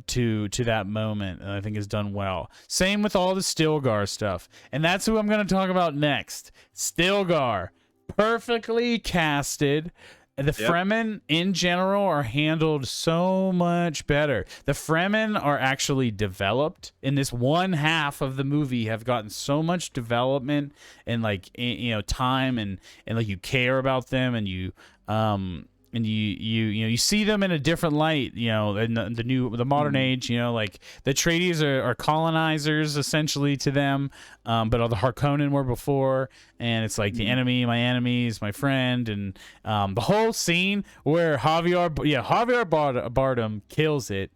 to that moment, and I think is done well. Same with all the Stilgar stuff, and that's who I'm going to talk about next. Stilgar, perfectly casted. The Fremen in general are handled so much better. The Fremen are actually developed in this one half of the movie, have gotten so much development and like time, and like you care about them, and you you see them in a different light, in the modern age, like the Atreides are colonizers essentially to them, but all the Harkonnen were before, and it's like the enemy, my enemy is my friend, and the whole scene where Javier Bardem kills it.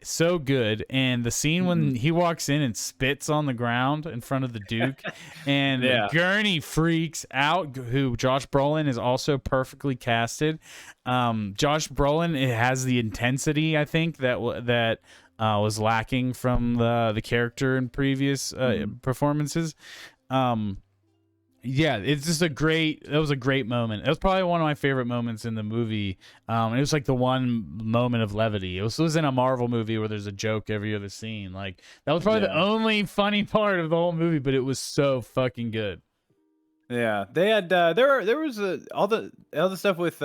So good. And the scene when he walks in and spits on the ground in front of the Duke and Gurney freaks out, who Josh Brolin is also perfectly casted. Josh Brolin, it has the intensity, I think, that was lacking from the character in previous performances. Yeah, it's just that was a great moment. It was probably one of my favorite moments in the movie. It was like the one moment of levity. It was in a Marvel movie where there's a joke every other scene. Like, that was probably the only funny part of the whole movie, but it was so fucking good. Yeah, they had there was all the stuff with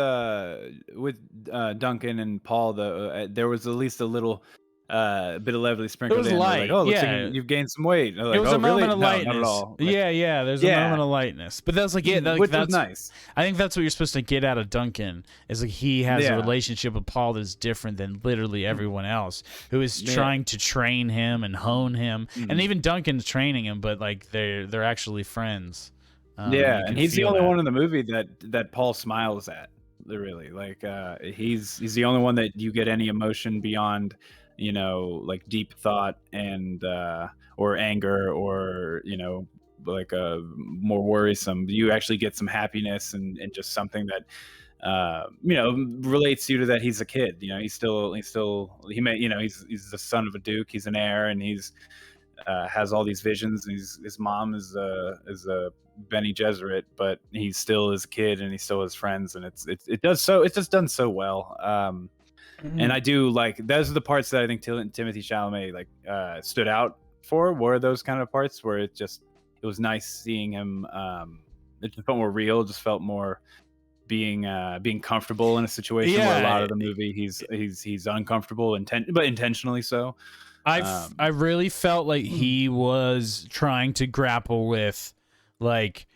Duncan and Paul. There was at least a little bit of levity sprinkled in. Light. Like, oh, looks like you've gained some weight. Like, it was a moment of lightness. Not at all. Like, there's a moment of lightness. But that's like which was nice. I think that's what you're supposed to get out of Duncan, is like he has a relationship with Paul that's different than literally everyone else, who is trying to train him and hone him. And even Duncan's training him, but like they're actually friends. And he's the only one in the movie that Paul smiles at. Really, like he's the only one that you get any emotion beyond, like deep thought and or anger, or like more worrisome. You actually get some happiness and just something that relates you to that he's a kid. He's the son of a duke. He's an heir, and he's has all these visions. And his mom is a Bene Gesserit, but he still is a kid, and he still has friends, and it's just done so well. And I do like, those are the parts that I think Timothée Chalamet like stood out for, were those kind of parts where it was nice seeing him. It just felt more real, just felt more being comfortable in a situation where a lot of the movie he's uncomfortable, but intentionally so. I really felt like he was trying to grapple with like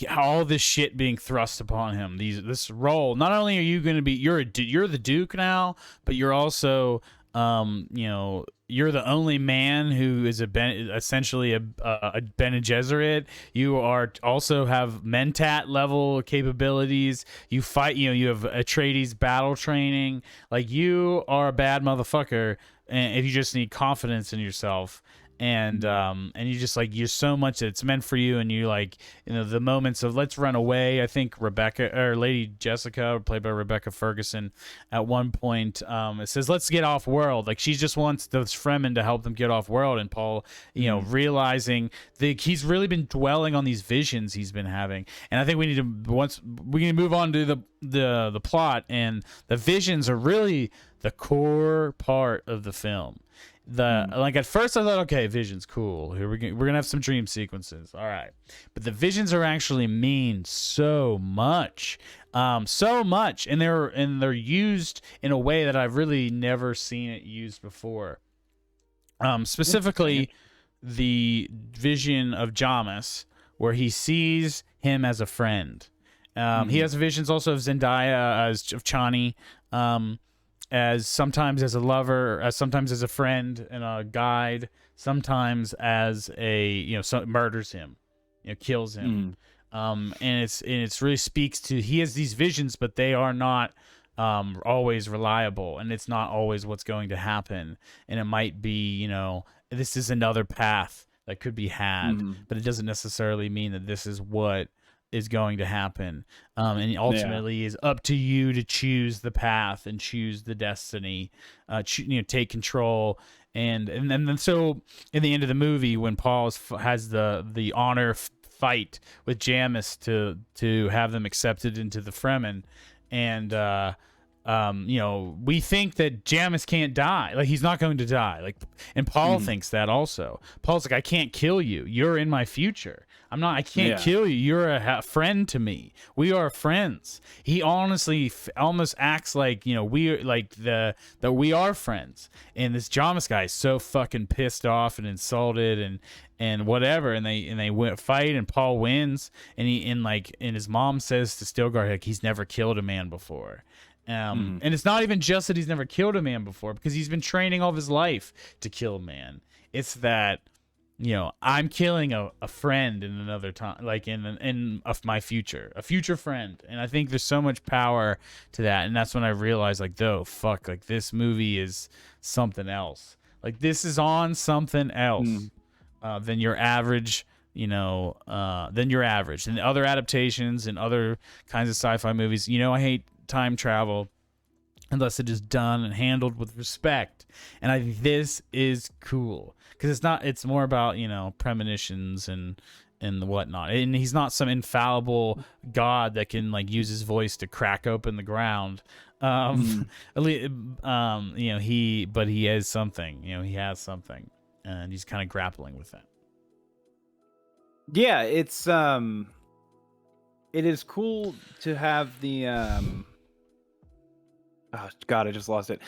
all this shit being thrust upon him. This role. Not only are you going to be you're the Duke now, but you're also you're the only man who is essentially a Bene Gesserit. You are also have Mentat level capabilities. You fight. You have Atreides battle training. Like, you are a bad motherfucker, and if you just need confidence in yourself. And you just like, you're so much that it's meant for you, and you like, the moments of let's run away. I think Lady Jessica, played by Rebecca Ferguson, at one point it says let's get off world. Like, she just wants those Fremen to help them get off world, and Paul realizing that he's really been dwelling on these visions he's been having. And I think we need to move on to the plot, and the visions are really the core part of the film. Like, at first I thought, okay, visions, cool. Here we're gonna have some dream sequences, all right. But the visions are actually mean so much, and they're used in a way that I've really never seen it used before. Specifically, the vision of Jamis, where he sees him as a friend. He has visions also of Zendaya, of Chani, as sometimes as a lover, as sometimes as a friend and a guide, sometimes as murders him, kills him. And it's really speaks to, he has these visions, but they are not always reliable, and it's not always what's going to happen. And it might be, this is another path that could be had, but it doesn't necessarily mean that this is what is going to happen. And ultimately is up to you to choose the path and choose the destiny, take control. And then so in the end of the movie, when Paul has the honor fight with Jamis to have them accepted into the Fremen, and we think that Jamis can't die. Like, he's not going to die. Like, and Paul thinks that also. Paul's like, I can't kill you. You're in my future. I can't kill you. You're a friend to me. We are friends. He honestly almost acts like, we like that we are friends. And this Jamis guy is so fucking pissed off and insulted and whatever. And they fight, and Paul wins. And his mom says to Stilgar, like, he's never killed a man before. And it's not even just that he's never killed a man before, because he's been training all of his life to kill a man. It's that, I'm killing a friend in another time, like in my future, a future friend. And I think there's so much power to that. And that's when I realized, like, fuck, like, this movie is something else. Like, this is on something else than your average, than your average. And other adaptations and other kinds of sci-fi movies, I hate time travel unless it is done and handled with respect, and I think this is cool because it's more about premonitions and whatnot, and he's not some infallible god that can like use his voice to crack open the ground. He has something, he has something, and he's kind of grappling with that. Yeah, it is cool to have the oh God, I just lost it.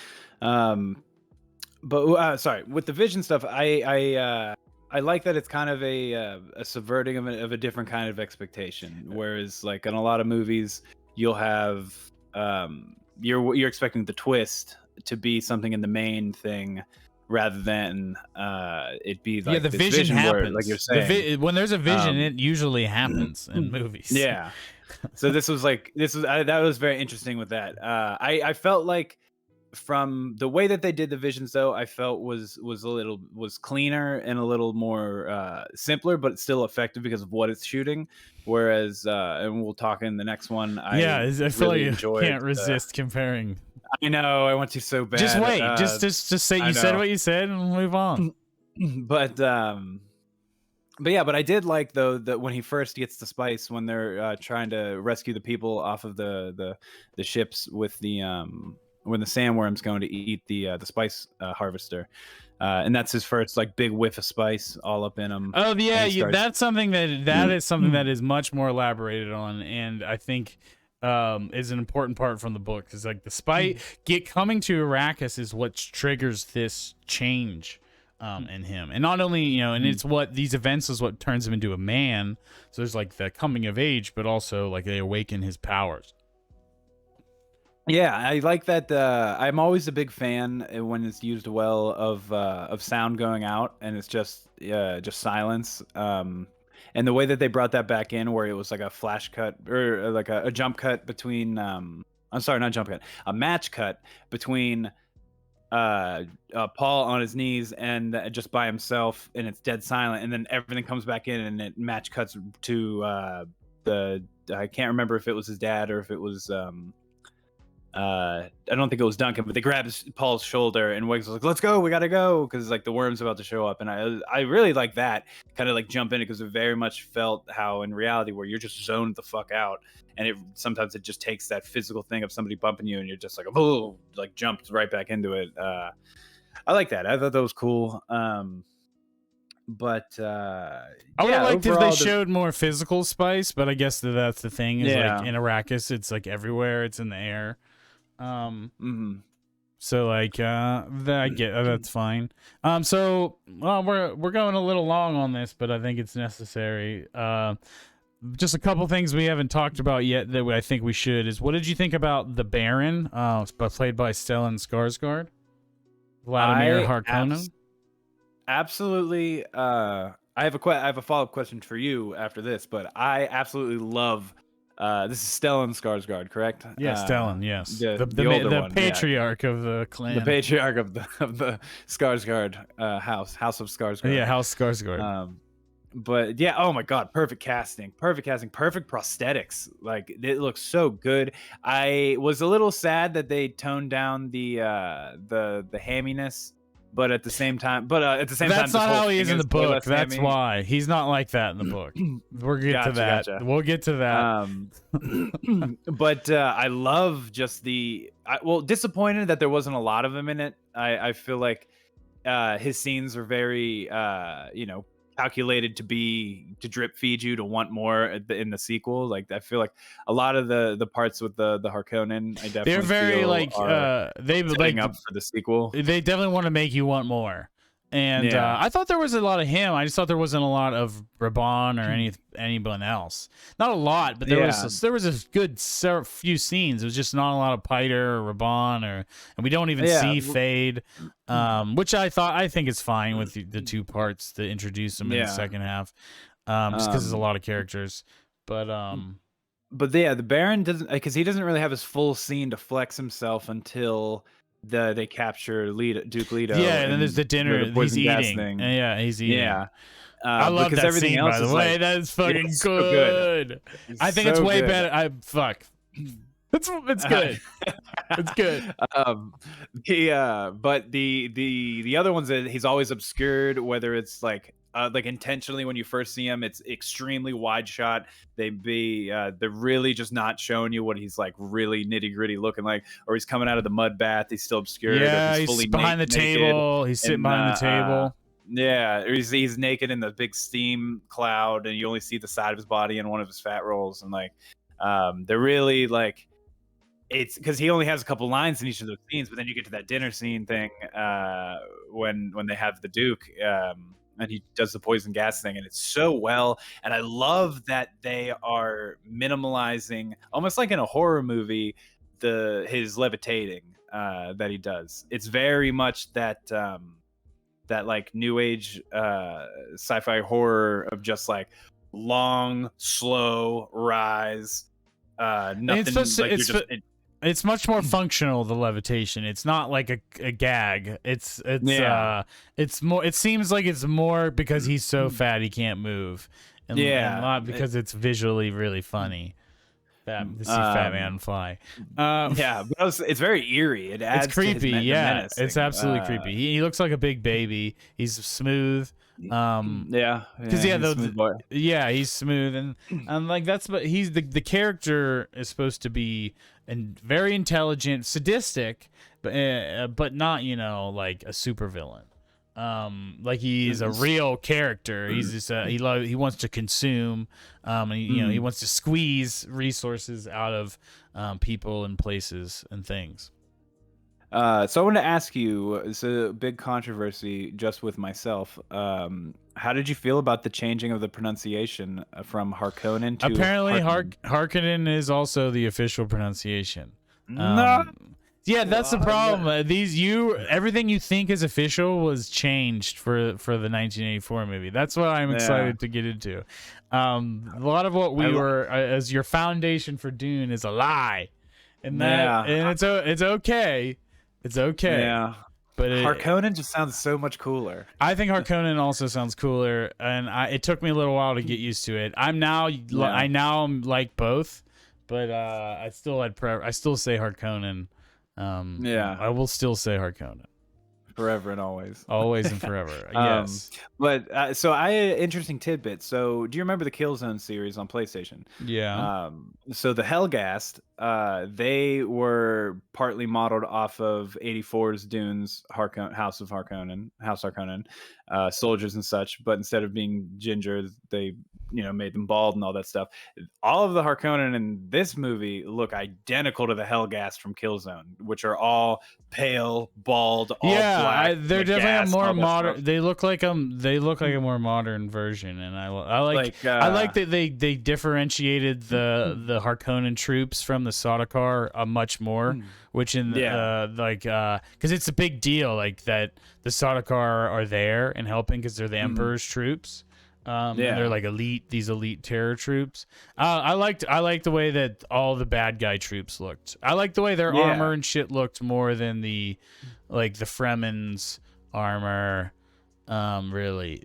But sorry, with the vision stuff, I like that it's kind of a subverting of a different kind of expectation. Whereas, like, in a lot of movies, you'll have you're expecting the twist to be something in the main thing, rather than it be like the vision happens. Where, like you're saying, when there's a vision, it usually happens in movies. Yeah. So that was very interesting with that. I felt like, from the way that they did the visions, though, I felt was cleaner and a little more simpler, but still effective because of what it's shooting. Whereas, and we'll talk in the next one. I feel really like you can't resist comparing. I know, I want to so bad. Just wait, just say you said what you said and move on. But I did like, though, that when he first gets the spice, when they're trying to rescue the people off of the ships with the when the sandworm's going to eat the spice harvester, and that's his first like big whiff of spice all up in him. Oh yeah, that's something that is something that is much more elaborated on, and I think is an important part from the book. Is like the spice coming to Arrakis is what triggers this change in him, and not only and it's what these events is what turns him into a man. So there's like the coming of age, but also like they awaken his powers. Yeah, I like that. I'm always a big fan when it's used well of sound going out, and it's just silence. And the way that they brought that back in, where it was like a flash cut or like a jump cut between I'm sorry, not jump cut, a match cut between Paul on his knees and just by himself, and it's dead silent, and then everything comes back in, and it match cuts to I can't remember if it was his dad or if it was I don't think it was Duncan, but they grabbed Paul's shoulder, and Wiggs was like, "Let's go, we gotta go," because like the worm's about to show up. And I really like that kind of like jump in it, because it very much felt how in reality where you're just zoned the fuck out, and sometimes it just takes that physical thing of somebody bumping you, and you're just like, oh, like jumped right back into it. I like that. I thought that was cool. I would have liked if they showed more physical spice, but I guess that's the thing is like in Arrakis, it's like everywhere, it's in the air. So like I get that's fine. So we're going a little long on this, but I think it's necessary. Just a couple things we haven't talked about yet that I think we should is, what did you think about the Baron, played by Stellan Skarsgård, Vladimir Harkonnen? Absolutely. I have a follow-up question for you after this, but I absolutely love. This is Stellan Skarsgård, correct? Yes, Stellan. Yes, the patriarch of the clan, the patriarch of the Skarsgård house of Skarsgård. Yeah, House Skarsgård. But yeah, oh my God, perfect casting, perfect prosthetics. Like, it looks so good. I was a little sad that they toned down the hamminess. But at the same time, that's not how he is in the book. That's why he's not like that in the book. We'll get to that. Gotcha. We'll get to that. But I love just disappointed that there wasn't a lot of him in it. I feel like his scenes are very calculated to drip feed you to want more in the sequel. Like I feel like a lot of the parts with the Harkonnen, I They're definitely very feel like are they setting like up for the sequel. they definitely want to make you want more. And Yeah. I thought there was a lot of him. I just thought there wasn't a lot of Raban or anyone else. Not a lot, but Yeah. there was a good few scenes. It was just not a lot of Piter or Raban, and we don't even Yeah. see Fade, which I think is fine with the two parts to introduce them in the Yeah. second half, just because there's a Um, lot of characters. But but yeah, the Baron doesn't, because he doesn't really have his full scene to flex himself until they capture Duke Leto yeah, and then there's and the the dinner. He's poison gas eating. thing. And yeah, he's eating. Yeah. I love Because that everything scene, by else the is way. like, That is fucking it's so good. good. It's I think it's so way good. better. Fuck. It's good. It's good. But the other ones that he's always obscured, whether it's like intentionally when you first see him, it's extremely wide shot. They're really just not showing you what he's like really nitty gritty looking like, or he's coming out of the mud bath, he's still obscured, or Yeah, he's he's fully behind the naked, table. He's sitting and behind the table. yeah, or he's naked in the big steam cloud, and you only see the side of his body and one of his fat rolls, and like they're really like, it's because he only has a couple lines in each of those scenes, but then you get to that dinner scene thing when they have the Duke, and he does the poison gas thing, and it's so well. And I love that they are minimalizing, almost like in a horror movie, his levitating that he does. It's very much that that like new age sci-fi horror of just like long, slow rise. Nothing like you're just. It's much more functional, the levitation. It's not like a gag. It's more, it seems like it's more because he's so fat he can't move. And not because it's visually really funny. To see Fat Man fly. Yeah, but it's very eerie. It adds it's creepy. to his Yeah, it's absolutely creepy. He looks like a big baby. He's smooth. Because he's smooth, and like that's, but he's the character is supposed to be and very intelligent, sadistic, but not like a super villain. Like he's a real character. He's just he wants to consume, and he wants to squeeze resources out of people and places and things. So I wanted to ask you, it's a big controversy just with myself. How did you feel about the changing of the pronunciation from Harkonnen to apparently Harkonnen? Harkonnen is also the official pronunciation. No. Yeah, that's the problem. Everything you think is official was changed for the 1984 movie. That's what I'm excited to get into. A lot of what we were as your foundation for Dune is a lie, and it's okay. It's okay. Yeah. But Harkonnen just sounds so much cooler. I think Harkonnen also sounds cooler, and it took me a little while to get used to it. I now like both, but I still say Harkonnen. I will still say Harkonnen. Forever and always. Always and forever. Yes. But interesting tidbit. So do you remember the Killzone series on PlayStation? Yeah. So the Hellgast, they were partly modeled off of 84's Dune's House Harkonnen, soldiers and such, but instead of being ginger, they made them bald and all that stuff. All of the Harkonnen in this movie look identical to the Hellgast from Killzone, which are all pale, bald, all black. They're definitely a more modern. They look like a more modern version, and I like that they differentiated the Harkonnen troops from the Sardaukar much more, which because it's a big deal like that the Sardaukar are there and helping because they're the Emperor's troops. And they're like these elite terror troops. I liked the way that all the bad guy troops looked. I liked the way their armor and shit looked more than the Fremen's armor. Really,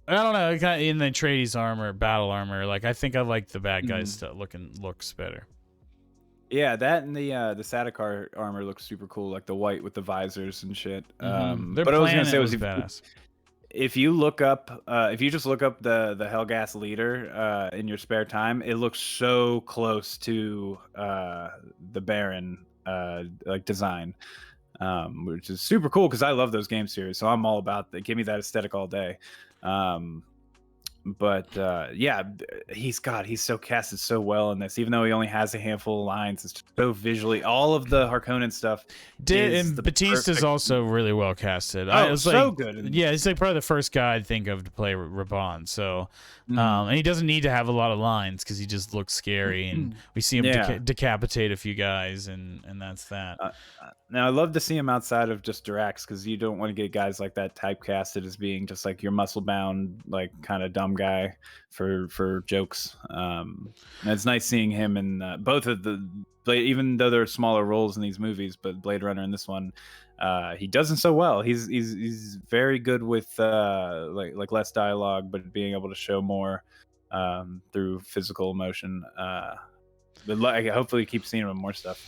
I don't know. Kind of in the Atreides armor, battle armor. Like I think I like the bad guys stuff looks better. Yeah, that and the Sardaukar armor looks super cool, like the white with the visors and shit. But I was gonna say was badass. If you look up, if you just look up the Hellgas leader in your spare time, it looks so close to the Baron like design, which is super cool because I love those game series. So I'm all about that. Give me that aesthetic all day. But yeah, he's so casted so well in this, even though he only has a handful of lines. It's just so visually, all of the Harkonnen stuff is And the Batista's perfect. also really well casted. Oh, I was so like, good. yeah, he's like probably the first guy I'd think of to play Raban. So, Mhm. and he doesn't need to have a lot of lines because he just looks scary, and we see him Yeah. decapitate a few guys, and that's that. Now I love to see him outside of just Drax, because you don't want to get guys like that typecasted as being just like your muscle bound, like kind of dumb guy for jokes. And it's nice seeing him in both of the even though there are smaller roles in these movies, but Blade Runner in this one, he does it so well. He's very good with like less dialogue, but being able to show more through physical emotion. But hopefully keep seeing him in more stuff.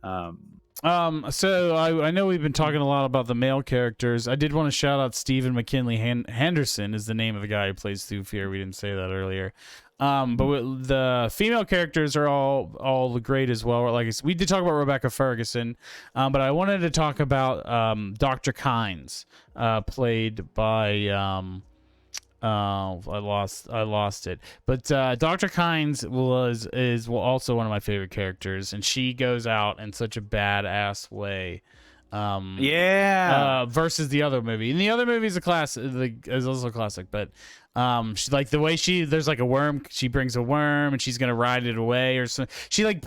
So I know we've been talking a lot about the male characters. I did want to shout out Stephen McKinley Henderson is the name of the guy who plays Thufir. We didn't say that earlier. But the female characters are all great as well. Like we did talk about Rebecca Ferguson, but I wanted to talk about Dr. Kynes, played by I lost it. But Dr. Kynes is also one of my favorite characters, and she goes out in such a badass way. Versus the other movie. And the other movie is a classic, is also a classic, but she, like the way there's like a worm, she brings a worm and she's gonna ride it away, or so she has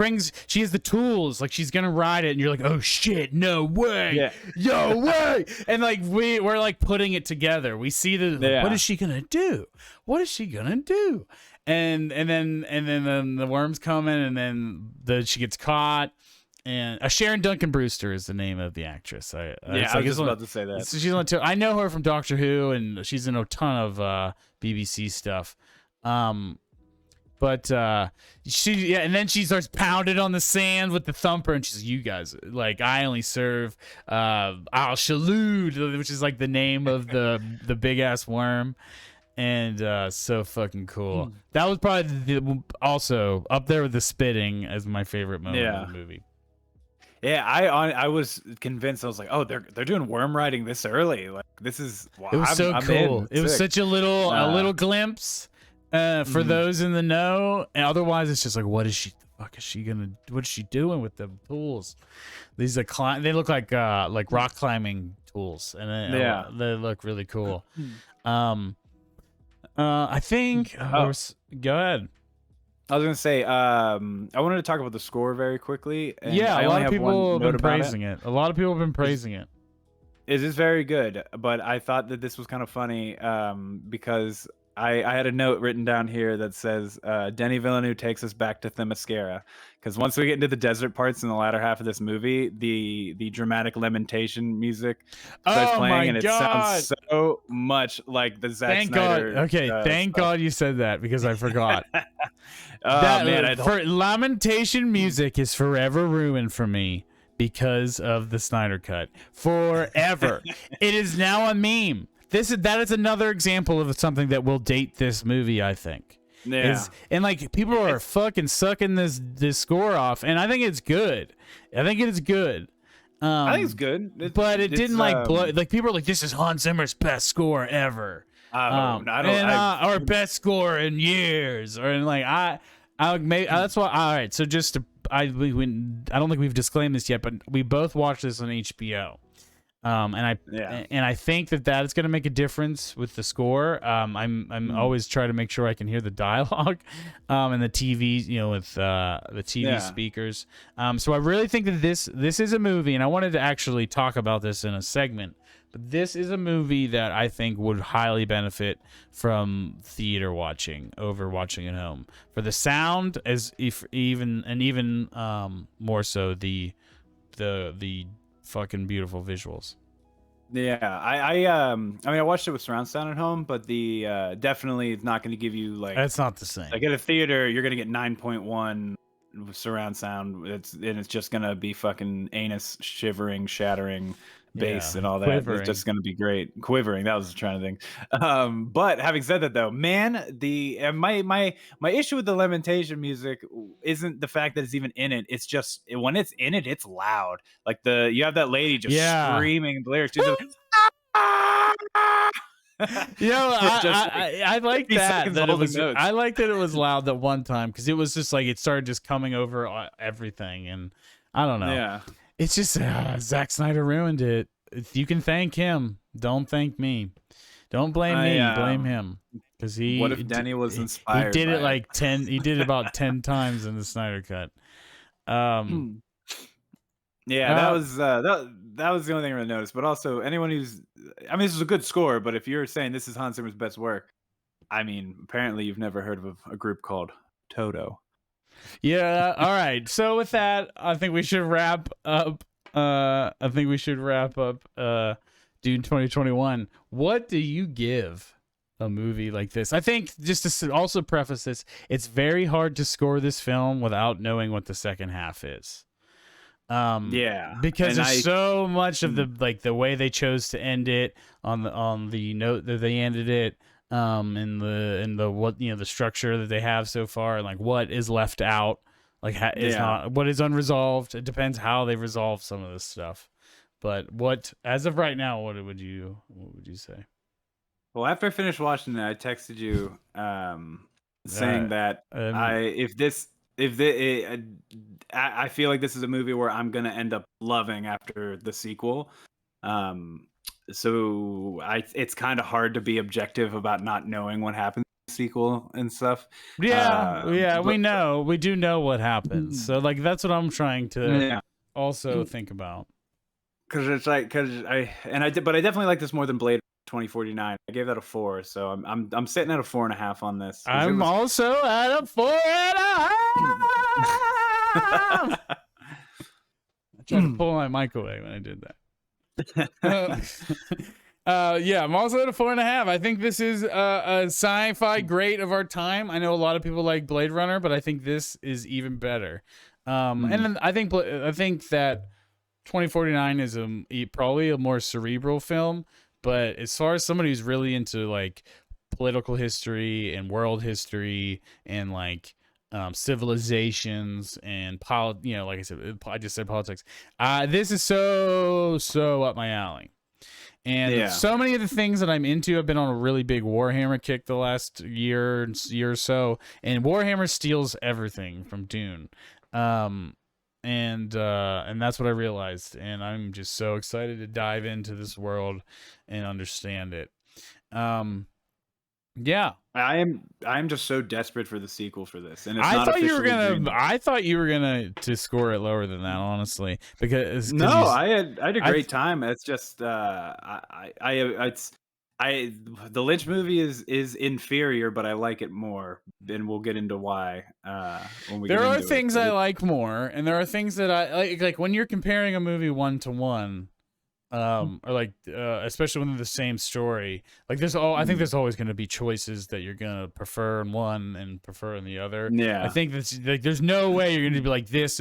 the tools, like she's gonna ride it, and you're like, oh shit, no way, no way, and like we're like putting it together. We see what is she gonna do? What is she gonna do? And then the worm's coming, and then she gets caught. And Sharon Duncan Brewster is the name of the actress. I was just about to say that. She's on I know her from Doctor Who, and she's in a ton of BBC stuff. But and then she starts pounding on the sand with the thumper, and she's, you guys, like, I only serve Al Shaloud, which is like the name of the big ass worm. And so fucking cool. That was probably also up there with the spitting as my favorite moment of the movie. Yeah, I was convinced. I was like, oh, they're doing worm riding this early. Like, this is it was so cool. It was such a little glimpse for those in the know. And otherwise, it's just like, what is she doing with the tools? These are they look like rock climbing tools, and they look really cool. I think. Go ahead. I was gonna say, I wanted to talk about the score very quickly. And yeah, a lot of people have been praising it. A lot of people have been praising it. It is very good, but I thought that this was kind of funny because I had a note written down here that says Denis Villeneuve takes us back to Themyscira, because once we get into the desert parts in the latter half of this movie, the dramatic lamentation music starts playing, and it sounds so much like the Zack Snyder. Okay, thank God you said that, because I forgot. Lamentation music is forever ruined for me because of the Snyder Cut. Forever. It is now a meme. That is another example of something that will date this movie, I think. Yeah. And like, people are fucking sucking this score off, and I think it's good. I think it is good. I think it's good. But it didn't like blow. Like, people are like, this is Hans Zimmer's best score ever. Or best score in years. Or like that's why. All right. So just I don't think we've disclaimed this yet, but we both watched this on HBO. And I think that is going to make a difference with the score. I'm always trying to make sure I can hear the dialogue, and the TV, with the TV speakers. So I really think that this is a movie, and I wanted to actually talk about this in a segment. But this is a movie that I think would highly benefit from theater watching over watching at home, for the sound, even more so the fucking beautiful visuals. Yeah, I watched it with surround sound at home, but the definitely it's not going to give you like. It's not the same. Like, at a theater, you're going to get 9.1 surround sound. It's just going to be fucking anus shivering, shattering. bass Yeah, and all that. It's quivering. just going to be great. Quivering. That was trying to think. But having said that, though, man, my issue with the Lamentation music isn't the fact that it's even in it. It's just when it's in it, it's loud. Like you have that lady just Yeah. screaming the lyrics. She's like, You know, for just like I like 50 that seconds that it holding was. notes. I like that it was loud that one time because it was just like it started just coming over everything, and I don't know. Yeah. It's just Zack Snyder ruined it. You can thank him. Don't thank me. Don't blame me. Blame him because What if Denny was inspired did by it like 10. He did it about 10 times in the Snyder cut. Yeah, that was the only thing I really noticed. But also, anyone who's, I mean, this is a good score. But if you're saying this is Hans Zimmer's best work, I mean, apparently you've never heard of a group called Toto. Yeah. All right. So with that, I think we should wrap up. Dune 2021. What do you give a movie like this? I think just to also preface this, it's very hard to score this film without knowing what the second half is. Yeah, because there's so much of the way they chose to end it on the note that they ended it. In the what the structure that they have so far, and like what is left out, like is not what is unresolved. It depends how they resolve some of this stuff. But what, as of right now, what would you say? Well, after I finished watching it, I texted you saying that I feel like this is a movie where I'm gonna end up loving after the sequel. So it's kind of hard to be objective about not knowing what happens in the sequel and stuff. We do know what happens. So like that's what I'm trying to also think about. Because it's like but I definitely like this more than Blade 2049. I gave that a 4, so I'm sitting at a 4.5 on this. I'm also at a 4.5. I tried to pull my mic away when I did that. Yeah, I'm also at a 4.5. I think this is a sci-fi great of our time. I know a lot of people like Blade Runner, but I think this is even better. And then I think that 2049 is probably a more cerebral film, but as far as somebody who's really into like political history and world history and like civilizations and like I said, I just said politics. This is so up my alley. And so many of the things that I'm into, I've been on a really big Warhammer kick the last year or so, and Warhammer steals everything from Dune. And that's what I realized, and I'm just so excited to dive into this world and understand it. Yeah, I am just so desperate for the sequel for this, and it's I not thought you were officially I thought you were gonna to score it lower than that, honestly, because I had a great time. It's just the Lynch movie is inferior, but I like it more, and we'll get into why when we. There are things I like more, and there are things that I like when you're comparing a movie 1-to-1. Or like especially when they're the same story, like I think there's always going to be choices that you're going to prefer in one and prefer in the other. I think that's like there's no way you're going to be like this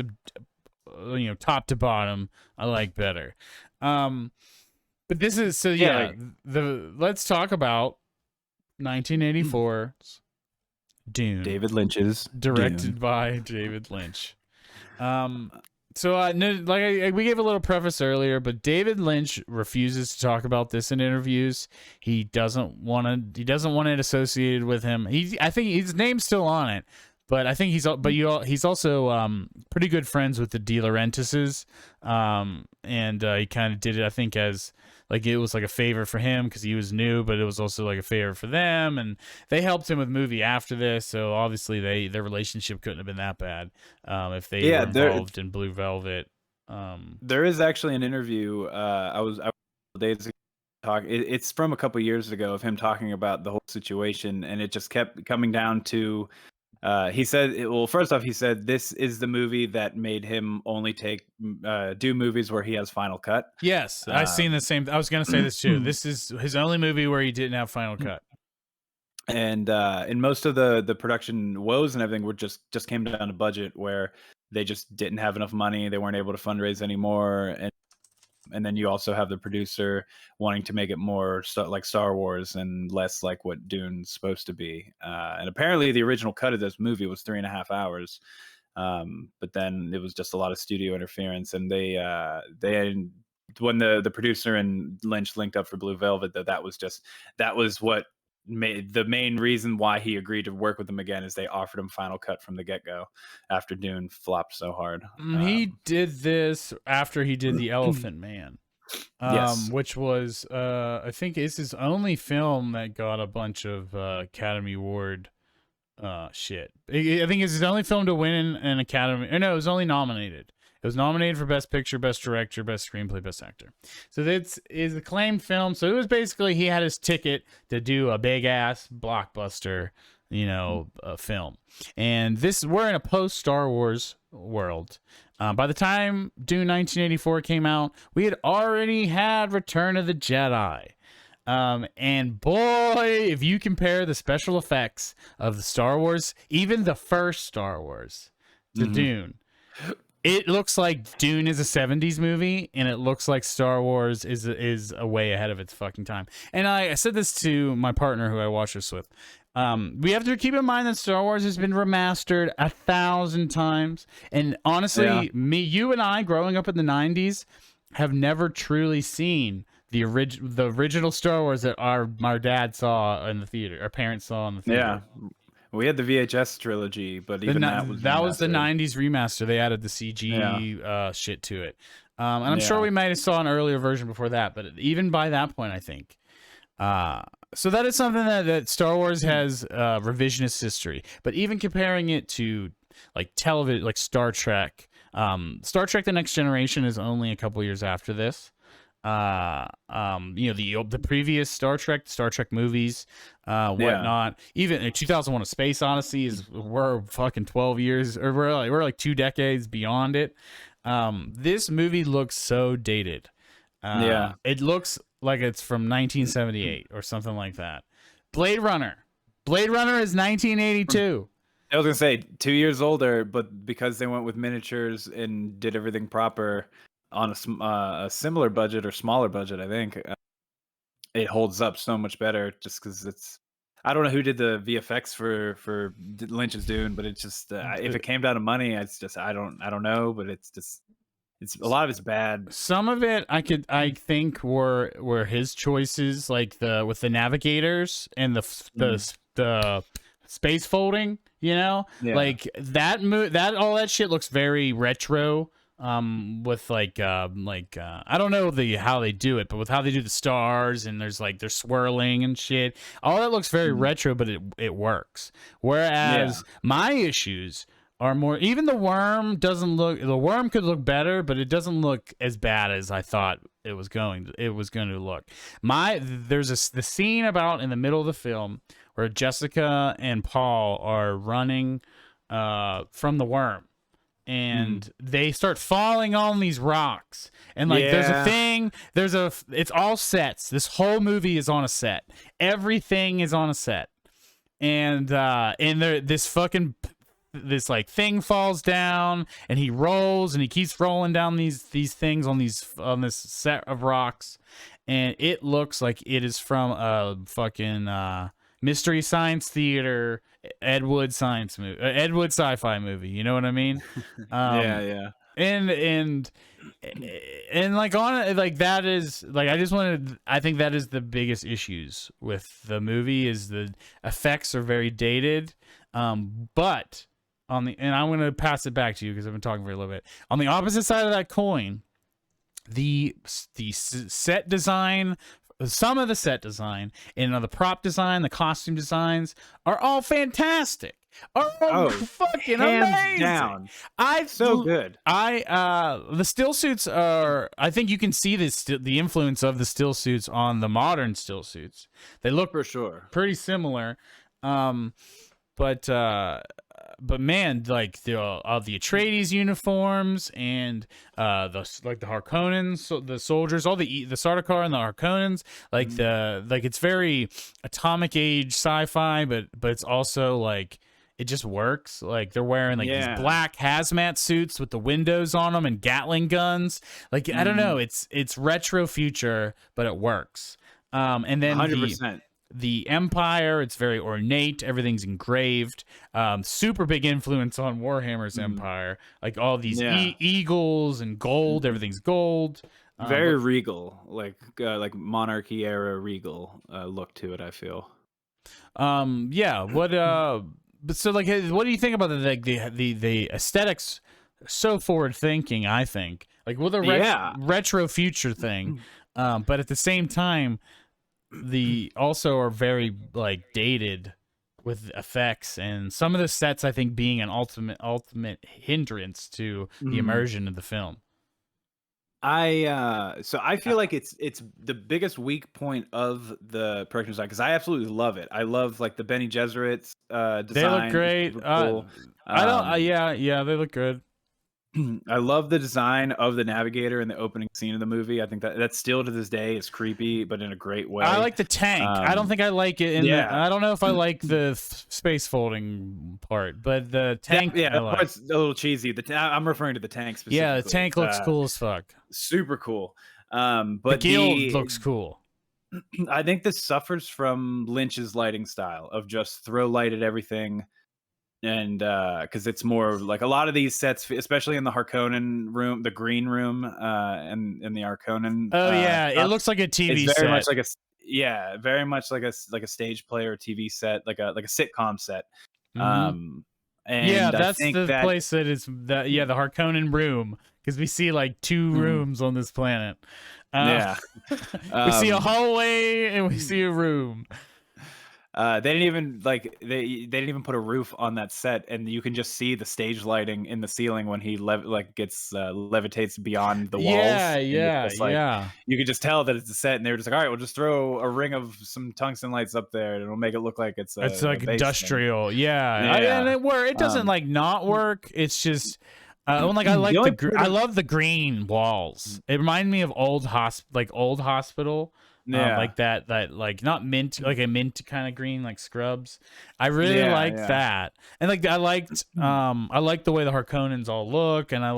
top to bottom I like better. But this is let's talk about 1984's Dune, David Lynch's directed by David Lynch. So we gave a little preface earlier, but David Lynch refuses to talk about this in interviews. He doesn't want it associated with him. I think his name's still on it, but I think he's also pretty good friends with the De Laurentises, and he kind of did it, I think, as like it was like a favor for him because he was new, but it was also like a favor for them, and they helped him with movie after this. So obviously their relationship couldn't have been that bad if they were involved in Blue Velvet. There is actually an interview I was days ago talk. It's from a couple years ago of him talking about the whole situation, and it just kept coming down to. He said, first off, he said this is the movie that made him only do movies where he has final cut. Yes, I've seen the same. I was going to say this too. This is his only movie where he didn't have final cut. And in most of the production woes and everything were just came down to budget, where they just didn't have enough money. They weren't able to fundraise anymore, and And then you also have the producer wanting to make it more like Star Wars and less like what Dune's supposed to be. And apparently, the original cut of this movie was 3.5 hours. But then it was just a lot of studio interference, and when the producer and Lynch linked up for Blue Velvet, that was what made the main reason why he agreed to work with them again, is they offered him final cut from the get-go after Dune flopped so hard. He did this after he did The Elephant Man. Yes. Which was I think it's his only film that got a bunch of Academy Award shit. I think it's his only film to win an Academy. Or no, it was only nominated. It was nominated for Best Picture, Best Director, Best Screenplay, Best Actor. So that's his acclaimed film. So it was basically, he had his ticket to do a big ass blockbuster, film. And we're in a post Star Wars world. By the time Dune 1984 came out, we had already had Return of the Jedi. And boy, if you compare the special effects of the Star Wars, even the first Star Wars, to Dune, it looks like Dune is a 70s movie, and it looks like Star Wars is a way ahead of its fucking time. And I said this to my partner who I watch this with. We have to keep in mind that Star Wars has been remastered 1,000 times. And honestly, you and I, growing up in the 90s, have never truly seen the original Star Wars that our dad saw in the theater, our parents saw in the theater. Yeah. We had the VHS trilogy, but even that was the 90s remaster. They added the CG shit to it. And I'm sure we might have saw an earlier version before that, but even by that point, I think. So that is something that Star Wars has revisionist history. But even comparing it to like television, like Star Trek, The Next Generation is only a couple years after this. The previous Star Trek movies, whatnot. Even 2001: A Space Odyssey we're fucking 12 years, or we're like 2 decades beyond it. This movie looks so dated. It looks like it's from 1978 or something like that. Blade Runner is 1982. I was gonna say 2 years older, but because they went with miniatures and did everything proper on a similar budget or smaller budget, I think it holds up so much better. Just because I don't know who did the VFX for Lynch's Dune, but it's just if it came down to money, I don't know, but it's a lot of it's bad. Some of it I think were his choices, like with the navigators and the space folding, like that all that shit looks very retro. With I don't know how they do it, but with how they do the stars and they're swirling and shit, all that looks very retro, but it works. Whereas my issues are more, even the worm could look better, but it doesn't look as bad as I thought it was going to look. There's the scene about in the middle of the film where Jessica and Paul are running from the worm. And they start falling on these rocks, and there's a thing, it's all sets. This whole movie is on a set. Everything is on a set, and this thing falls down, and he rolls, and he keeps rolling down these things on this set of rocks, and it looks like it is from a fucking Mystery Science Theater, Ed Wood sci-fi movie. You know what I mean? Yeah. And like that is like, I think that is the biggest issues with the movie, is the effects are very dated. But and I'm going to pass it back to you because I've been talking for a little bit. On the opposite side of that coin, the set design, some of the set design and the prop design, the costume designs are all fantastic. Fucking amazing! Down. Good. The still suits are. I think you can see the influence of the still suits on the modern still suits. They look for sure pretty similar. But man, like the Atreides uniforms and the Harkonnens, the soldiers, all the Sardaukar and the Harkonnens, it's very atomic age sci-fi, but it's also like it just works. Like they're wearing like these Yeah. black hazmat suits with the windows on them and Gatling guns. Like I don't know, it's retro future, but it works. And then 100%. the Empire, it's very ornate. Everything's engraved. Super big influence on Warhammer's Empire. Like all these Yeah. eagles and gold. Everything's gold. Very regal, like monarchy era regal look to it, I feel. Yeah. What? But so like, what do you think about the aesthetics? So forward thinking, I think. Like with a retro future thing, but at the same time, the also are very like dated with effects, and some of the sets I think being an ultimate hindrance to the immersion of the film. So I feel like it's the biggest weak point of the production design, because I absolutely love it. I love like the Bene Gesserit's design. They look great. Cool. I don't. Yeah, they look good. I love the design of the Navigator in the opening scene of the movie. I think that still to this day is creepy, but in a great way. I like the tank. I don't think I like it. I don't know if I like the space folding part, but the tank. That part's a little cheesy. I'm referring to the tank specifically. Yeah, the tank looks cool as fuck. Super cool. But the guild looks cool. I think this suffers from Lynch's lighting style of just throw light at everything. And because it's more like a lot of these sets, especially in the Harkonnen room, the green room, and in the Harkonnen. It looks like a TV it's very set. much like very much like a stage play or TV set, like a sitcom set. And that's the place that is the Harkonnen room, because we see like two rooms on this planet. We see a hallway and we see a room. They didn't even they didn't even put a roof on that set, and you can just see the stage lighting in the ceiling when he levitates beyond the walls. You could just tell that it's a set, and they were just like, all right, we'll just throw a ring of some tungsten lights up there, and it'll make it look like it's like industrial. And it doesn't like not work. It's just I love the green walls. It reminded me of old hospital. Like that like not mint, like a mint kind of green, like Scrubs. I really liked that, and like I liked the way the Harkonnens all look, and I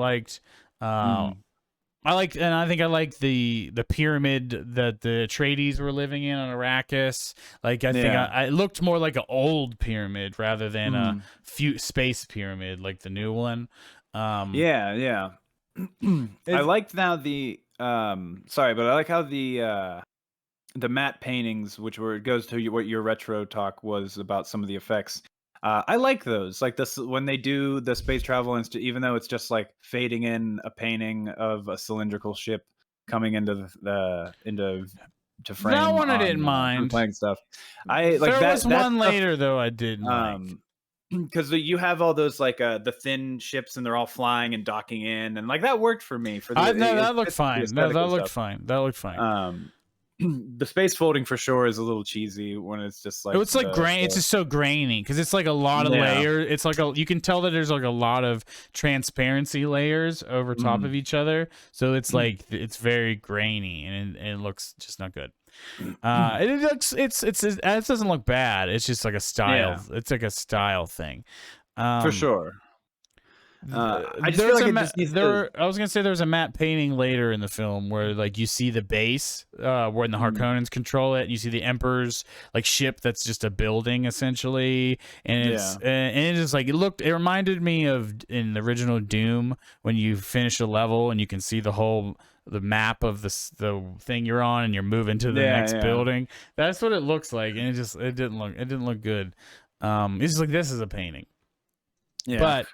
think I like the pyramid that the Atreides were living in on Arrakis. Like I think it looked more like an old pyramid rather than a space pyramid like the new one. I liked now the sorry, but I like how the matte paintings, which goes to what your retro talk was about some of the effects. I like those, like this when they do the space travel, even though it's just like fading in a painting of a cylindrical ship coming into frame. That one I didn't mind. Playing stuff. I like there was one later though I didn't like. Because you have all those like the thin ships, and they're all flying and docking in, and like that worked for me. That looked fine. That looked fine. The space folding for sure is a little cheesy when it's just like it's like grain. It's just so grainy because it's like a lot of layers. It's like you can tell that there's like a lot of transparency layers over top of each other. So it's like it's very grainy, and it looks just not good. It doesn't look bad. It's just like a style. It's like a style thing. For sure. I just feel like I was gonna say there's a matte painting later in the film where like you see the base when the Harkonnens control it, and you see the Emperor's like ship that's just a building essentially, and it is like it reminded me of in the original Doom when you finish a level and you can see the map of the thing you're on, and you're moving to the next building. That's what it looks like, and it didn't look good. It's just like this is a painting, but.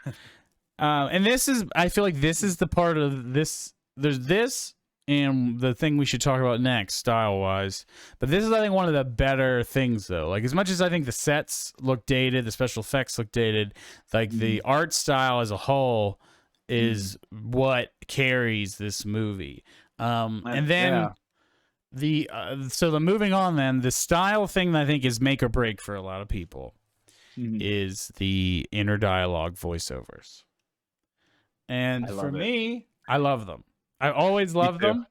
And I feel like this is the part of this. There's this and the thing we should talk about next, style-wise. But this is, I think, one of the better things, though. Like, as much as I think the sets look dated, the special effects look dated, like, the art style as a whole is what carries this movie. And then moving on, then, the style thing that I think is make or break for a lot of people is the inner dialogue voiceovers. And for me, I love them. I always love them.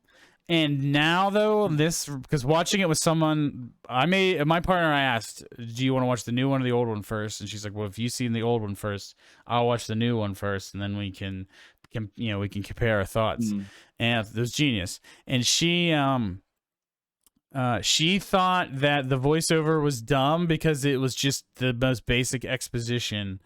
And now though, this, because watching it with someone, my partner, I asked, do you want to watch the new one or the old one first? And she's like, well, if you've seen the old one first, I'll watch the new one first, and then we can we can compare our thoughts. Mm. And it was genius. And she thought that the voiceover was dumb because it was just the most basic exposition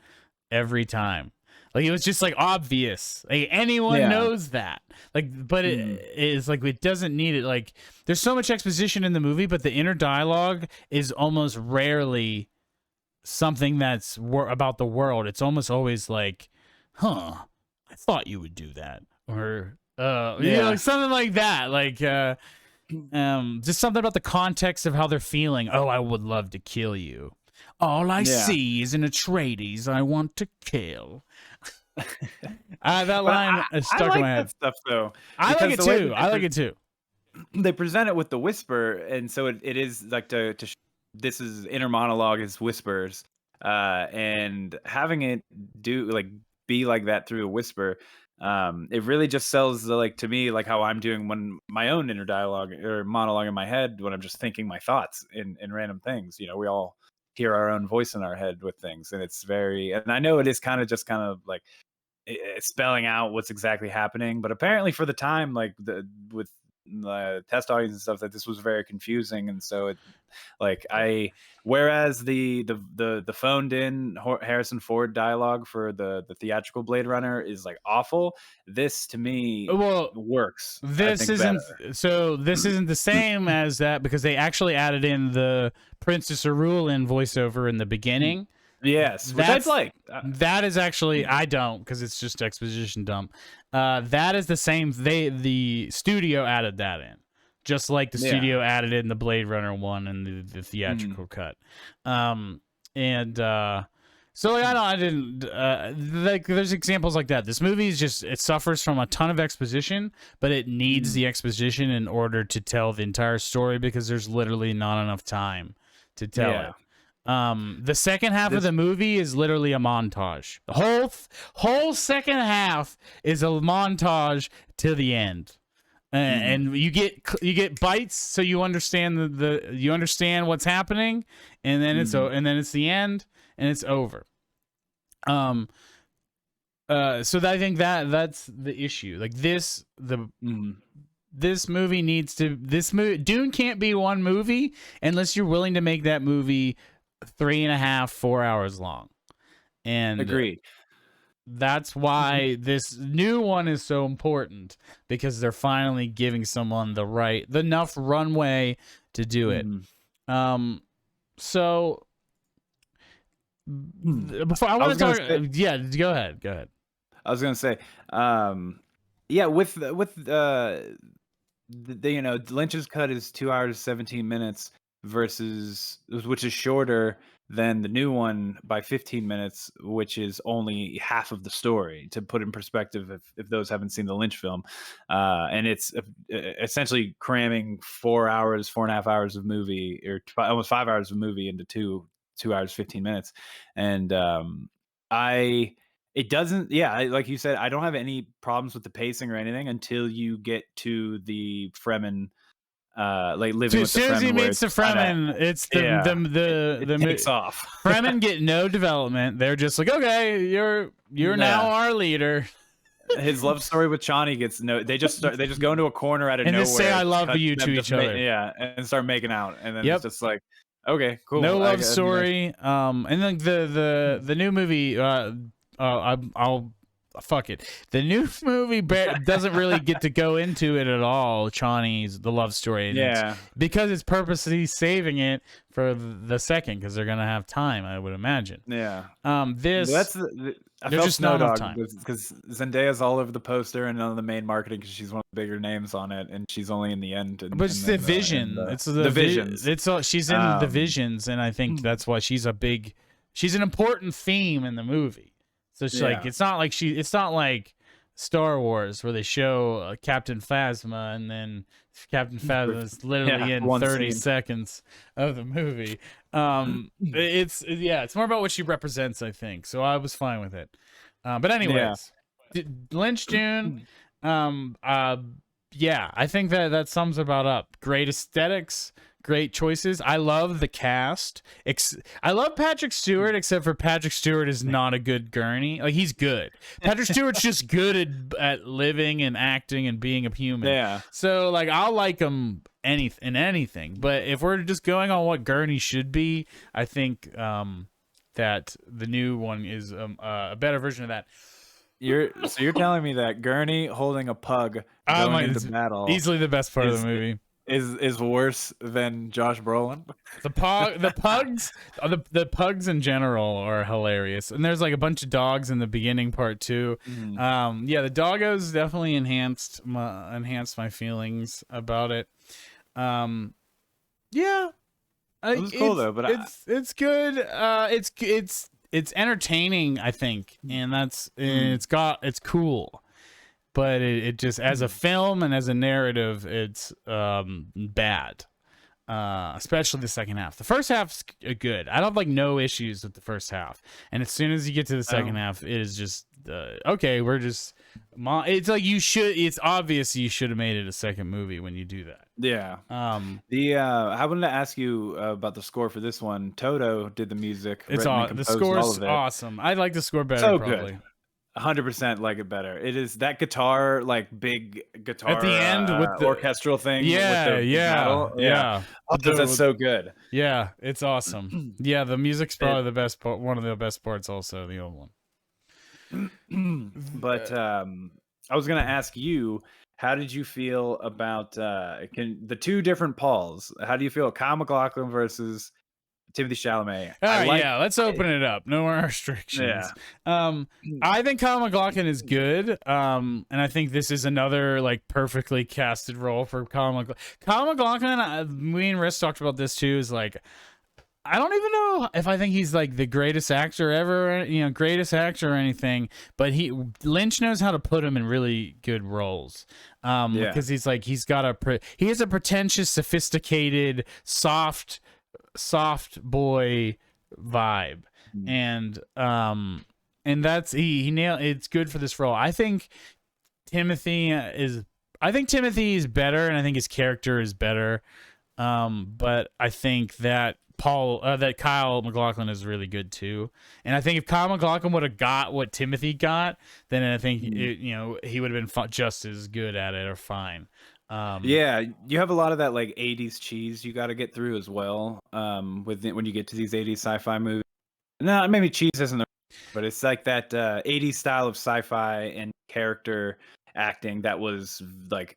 every time. Like, it was just like obvious. Like, anyone knows that. Like, but it is like, it doesn't need it. Like, there's so much exposition in the movie, but the inner dialogue is almost rarely something that's about the world. It's almost always like, huh, I thought you would do that. Or like something like that. Like just something about the context of how they're feeling. Oh, I would love to kill you. All I see is an Atreides I want to kill. That line is stuck I like in my head. that stuff though. I like it too. I like it too. They present it with the whisper, and so it is like this is inner monologue is whispers, and having it be like that through a whisper. It really just sells to me like how I'm doing when my own inner dialogue or monologue in my head when I'm just thinking my thoughts in random things. We all hear our own voice in our head with things, and it's and I know it is kind of like spelling out what's exactly happening, but apparently for the time, like with the test audience and stuff, that this was very confusing, and so it whereas the phoned in Harrison Ford dialogue for the theatrical Blade Runner is like awful, this to me works. This isn't the same as that, because they actually added in the Princess Arulin voiceover in the beginning. Yes, which I'd like. That is actually, I don't, because it's just exposition dump. That is the same. The studio added that in, just like the studio added in the Blade Runner one and the theatrical cut. So I didn't like. There's examples like that. This movie is just, it suffers from a ton of exposition, but it needs the exposition in order to tell the entire story, because there's literally not enough time to tell it. The second half of the movie is literally a montage. The whole second half is a montage to the end, and you get bites, so you understand you understand what's happening, and then it's the end, and it's over. So I think that's the issue. Like this movie needs to. Dune can't be one movie unless you're willing to make that movie 3.5, 4 hours long. And agreed. That's why this new one is so important, because they're finally giving someone enough runway to do it. So before I want to talk, go ahead. I was gonna say, with the Lynch's cut is 2 hours 17 minutes which is shorter than the new one by 15 minutes, which is only half of the story, to put in perspective if those haven't seen the Lynch film. And it's essentially cramming 4.5 hours of movie, or almost 5 hours of movie into 2 hours 15 minutes. And it doesn't, like you said, I don't have any problems with the pacing or anything until you get to the Fremen, living with the Fremen. As soon as he meets the Fremen, it's the takes off. Fremen get no development. They're just like, okay, you're now our leader. His love story with Chani gets they just go into a corner out of nowhere and just say I love you to each other. And start making out, and then it's just like, okay, cool. No love story. And then the new movie. I'll fuck it. The new movie doesn't really get to go into it at all. Chani's the love story, because it's purposely saving it for the second, because they're gonna have time, I would imagine. I felt just no dog, because Zendaya's all over the poster and on the main marketing, because she's one of the bigger names on it, and she's only in the end. But it's the vision. It's the visions. She's in the visions, and I think that's why she's an important theme in the movie. So it's like, it's not like Star Wars, where they show Captain Phasma, and then Captain Phasma is literally in 30 seconds of the movie. It's more about what she represents, I think. So I was fine with it. But anyways, Lynch Dune, yeah, I think that sums about up. Great aesthetics, great choices. I love the cast. I love Patrick Stewart, except for Patrick Stewart is not a good Gurney. Like, he's good. Patrick Stewart's just good at living and acting and being a human. Yeah. So like, I'll like him in anything. But if we're just going on what Gurney should be, I think that the new one is a better version of that. You're telling me that Gurney holding a pug going into battle easily the best part of the movie is worse than Josh Brolin? The pugs in general are hilarious, and there's like a bunch of dogs in the beginning part too. Yeah, the doggos definitely enhanced my feelings about it. Yeah, it was cool though, but it's good. It's entertaining, I think, and it's cool, but it just, as a film and as a narrative, it's bad. Especially the second half. The first half's good. I don't no issues with the first half, and as soon as you get to the second half, it is just okay. We're just it's like it's obvious you should have made it a second movie when you do that. Yeah. I wanted to ask you about the score for this one. Toto did the music. The score's awesome. I like the score better. So probably. Good. 100% like it better. It is that guitar, like big guitar at the end with the orchestral thing. Yeah. Oh, that's so good. Yeah, it's awesome. Yeah, the music's probably the best part. One of the best parts, also the old one. But I was gonna ask you, how did you feel about the two different Pauls? How do you feel Kyle MacLachlan versus Timothée Chalamet? Let's open it up. No more restrictions. Yeah. I think Kyle MacLachlan is good. And I think this is another perfectly casted role for Kyle MacLachlan. Kyle MacLachlan, me and Riss talked about this too, is I don't even know if I think he's the greatest actor ever, greatest actor or anything, but Lynch knows how to put him in really good roles. Because he has a pretentious, sophisticated, soft boy vibe, and that's he nailed it's good for this role. I think Timothy is better, and I think his character is better, but I think that Kyle MacLachlan is really good too, and I think if Kyle MacLachlan would have got what Timothy got, then I think he would have been just as good at it, or fine. Yeah, you have a lot of that 80s cheese you got to get through as well. When you get to these 80s sci-fi movies, no, maybe cheese isn't the, but it's that 80s style of sci-fi and character acting that was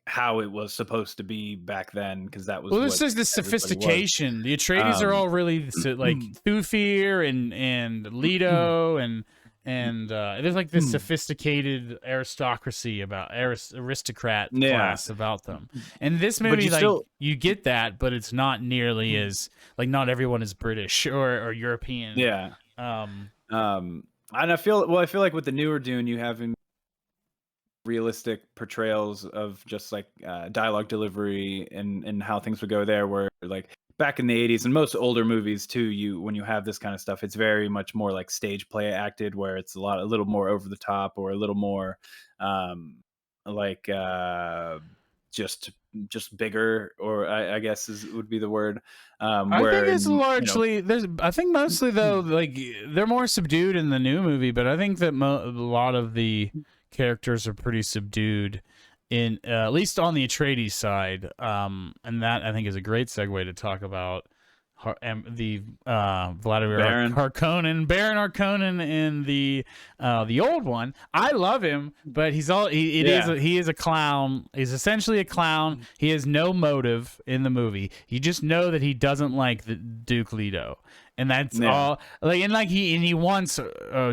how it was supposed to be back then, because that was this is the sophistication. The Atreides are all really Thufir and Leto and there's this sophisticated aristocracy about aristocrat class about them. And this movie, you get that, but it's not nearly as not everyone is British or European. Yeah. And I feel like with the newer Dune, you have realistic portrayals of just dialogue delivery and how things would go there, where back in the 80s and most older movies too, when you have this kind of stuff, it's very much more stage play acted, where it's a little more over the top, or a little more just bigger, or I guess would be the word. I think it's largely I think mostly though they're more subdued in the new movie, but I think that a lot of the characters are pretty subdued in at least on the Atreides side, and that I think is a great segue to talk about the Vladimir Harkonnen, Baron Harkonnen in the old one. I love him, but he is a clown. He's essentially a clown. He has no motive in the movie. You just know that he doesn't like the Duke Leto. And that's all. He wants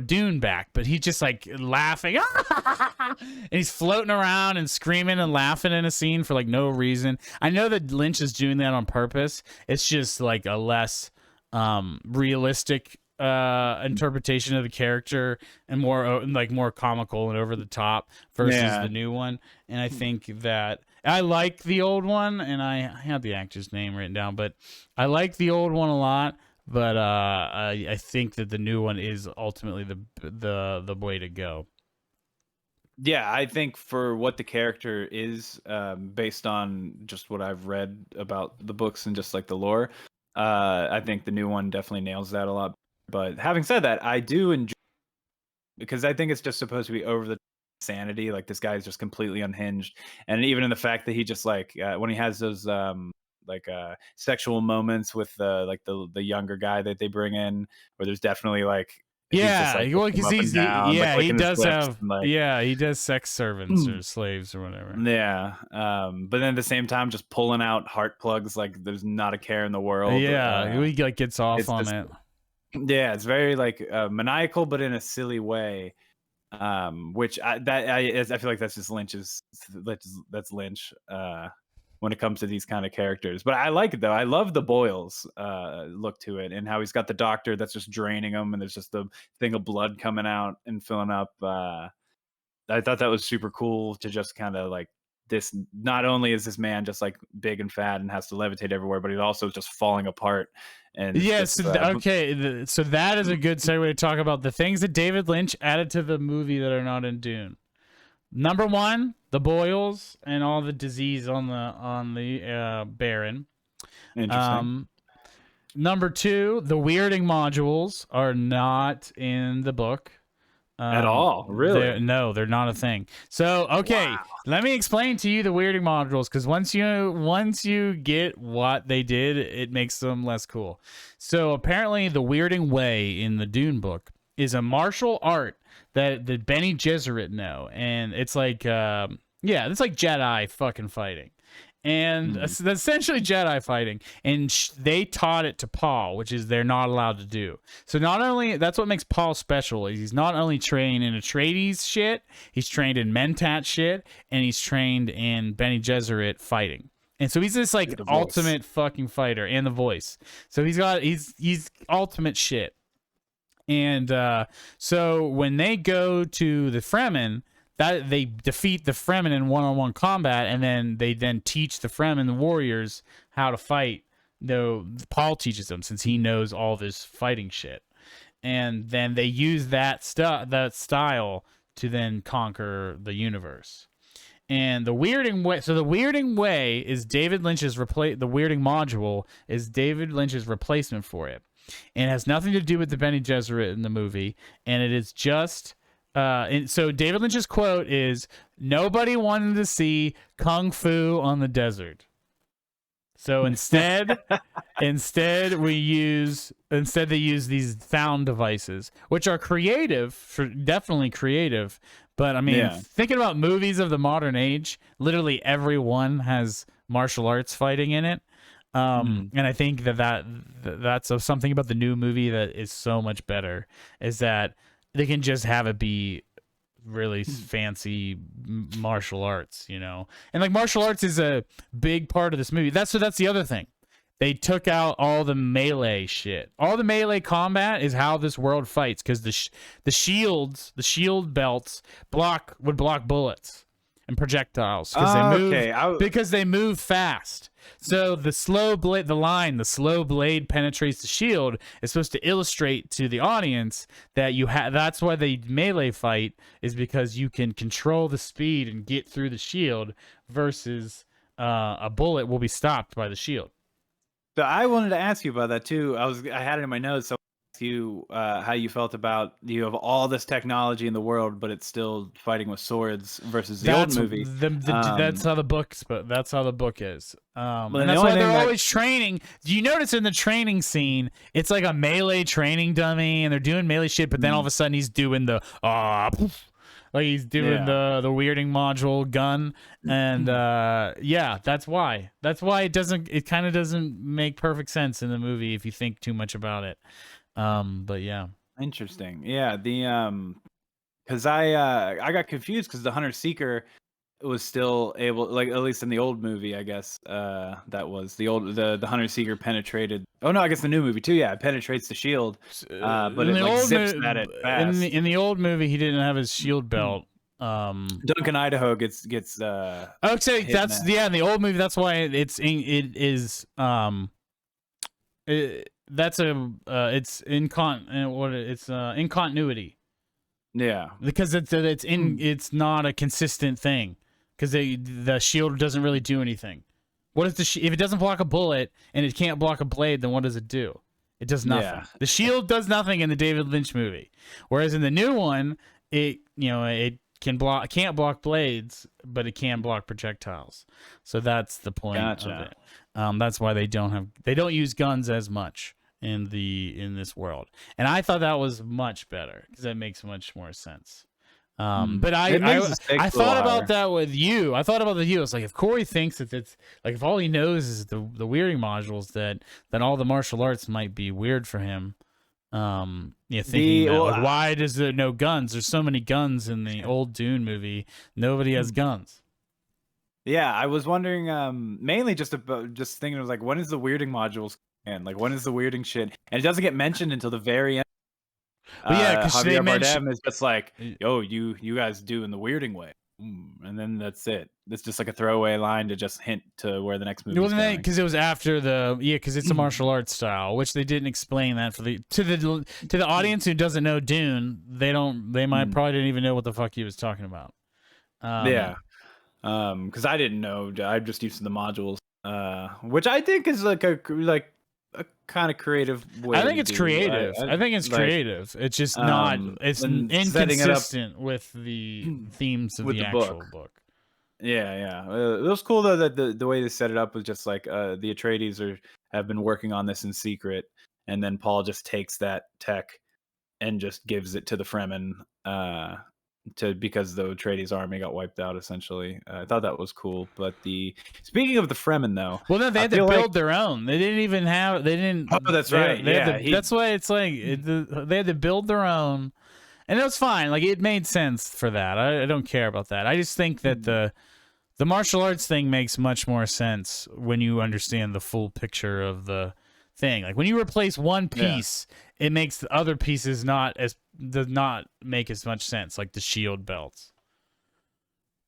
Dune back, but he's just laughing, and he's floating around and screaming and laughing in a scene for no reason. I know that Lynch is doing that on purpose. It's just a less realistic interpretation of the character, and more comical and over the top versus the new one. And I think that I like the old one, and I have the actor's name written down, but I like the old one a lot. But I think that the new one is ultimately the way to go. Yeah, I think for what the character is, based on just what I've read about the books and just like the lore, I think the new one definitely nails that a lot. But having said that, I do enjoy, because I think it's just supposed to be over the sanity. Like this guy is just completely unhinged, and even in the fact that he just like when he has those sexual moments with like the younger guy that they bring in, where there's definitely like he's just Yeah, like well, looking him because up and down, like yeah, he licking his does lips have, and like. yeah, he does sex servants or slaves or whatever. Yeah, but then at the same time, just pulling out heart plugs like there's not a care in the world. Yeah, he like gets off It's on just it. yeah, it's very like maniacal, but in a silly way. Which I feel like that's just that's Lynch. When it comes to these kind of characters, but I like it though. I love the Boyles look to it, and how he's got the doctor that's just draining him, and there's just a thing of blood coming out and filling up. I thought that was super cool to just kind of like this. Not only is this man just like big and fat and has to levitate everywhere, but he's also just falling apart. And it's Yeah, just so okay, so that is a good segue to talk about the things that David Lynch added to the movie that are not in Dune. Number one, the boils and all the disease on the Baron. interesting Um, Number two, the weirding modules are not in the book. at all. Really? They're not a thing. So okay, Wow. let me explain to you the weirding modules, because once you get what they did, it makes them less cool. So apparently, the weirding way in the Dune book is a martial art that the Bene Gesserit know, and it's like yeah, it's like Jedi fucking fighting. And Mm. that's essentially Jedi fighting, and they taught it to Paul, which is they're not allowed to do. So not only that's what makes Paul special is he's not only trained in Atreides shit, he's trained in Mentat shit, and he's trained in Bene Gesserit fighting. And so he's this like The voice. ultimate fucking fighter, and the voice. So he's ultimate shit. And so when they go to the Fremen, that they defeat the Fremen in one-on-one combat, and then they teach the Fremen, the warriors, how to fight. No, Paul teaches them since he knows all this fighting shit, and then they use that style to then conquer the universe. And the weirding way, so the weirding way is David Lynch's the weirding module is David Lynch's replacement for it, and it has nothing to do with the Bene Gesserit in the movie, and it is just. And so David Lynch's quote is, "Nobody wanted to see kung fu on the desert, so instead they use these found devices, which are definitely creative. But I mean, Yeah. thinking about movies of the modern age, literally everyone has martial arts fighting in it. And I think that's something about the new movie that is so much better is that they can just have it be really fancy martial arts, and like martial arts is a big part of this movie. That's the other thing. They took out all the melee shit. All the melee combat is how this world fights, because the shield belts would block bullets and projectiles because they move fast. So the slow blade penetrates the shield is supposed to illustrate to the audience that that's why the melee fight is, because you can control the speed and get through the shield versus a bullet will be stopped by the shield. So I wanted to ask you about that too. I had it in my notes. So I asked you how you felt about you have all this technology in the world, but it's still fighting with swords versus the old movie. That's how the book's, but that's how the book is. And the that's only why they're thing always training. Do you notice in the training scene, it's like a melee training dummy, and they're doing melee shit, but then all of a sudden he's doing the like he's doing the weirding module gun, and yeah, that's why it kind of doesn't make perfect sense in the movie if you think too much about it. But yeah, Interesting. Yeah, the because I got confused because the Hunter Seeker was still able, like at least in the old movie, I guess that was the Hunter Seeker penetrated. Oh no, I guess the new movie too. Yeah, it penetrates the shield, but it like zips at it fast. in the old movie, he didn't have his shield belt. Duncan Idaho gets I would say that's in the old movie. That's why it's in continuity. Yeah. because it's not a consistent thing because the shield doesn't really do anything. What is if it doesn't block a bullet and it can't block a blade, then what does it do? It does nothing. Yeah. The shield does nothing in the David Lynch movie, whereas in the new one, it can't block blades, but it can block projectiles. So that's the point of it. That's why they don't use guns as much in this world, and I thought that was much better because that makes much more sense. But I thought about that with you. I thought about the you. It's like if Kory thinks that it's like if all he knows is the weirding modules, then all the martial arts might be weird for him. Thinking why does there no guns? There's so many guns in the old Dune movie. Nobody has guns. Yeah, I was wondering mainly just thinking, I was like, when is the weirding modules in? Like, when is the weirding shit? And it doesn't get mentioned until the very end. But yeah, because Javier Bardem is just like, yo, you guys do in the weirding way. And then that's it. It's just like a throwaway line to just hint to where the next movie is going. Because it was after because it's a martial arts style, which they didn't explain that to the audience who doesn't know Dune. They might probably didn't even know what the fuck he was talking about. Because I didn't know. I'm just used to the modules, which I think is like a kind of creative way. I think it's creative. I think it's creative. It's just not. It's inconsistent with the themes of the actual book. Yeah. It was cool though that the way they set it up was just like the Atreides have been working on this in secret, and then Paul just takes that tech and just gives it to the Fremen. Because the Atreides army got wiped out, essentially. I thought that was cool. But speaking of the Fremen, though, well, no, they had to build their own. They didn't even have. They didn't. Oh, that's right. That's why it's like they had to build their own, and it was fine. Like it made sense for that. I don't care about that. I just think that the martial arts thing makes much more sense when you understand the full picture of the thing. Like when you replace one piece, it makes the other pieces does not make as much sense, like the shield belts.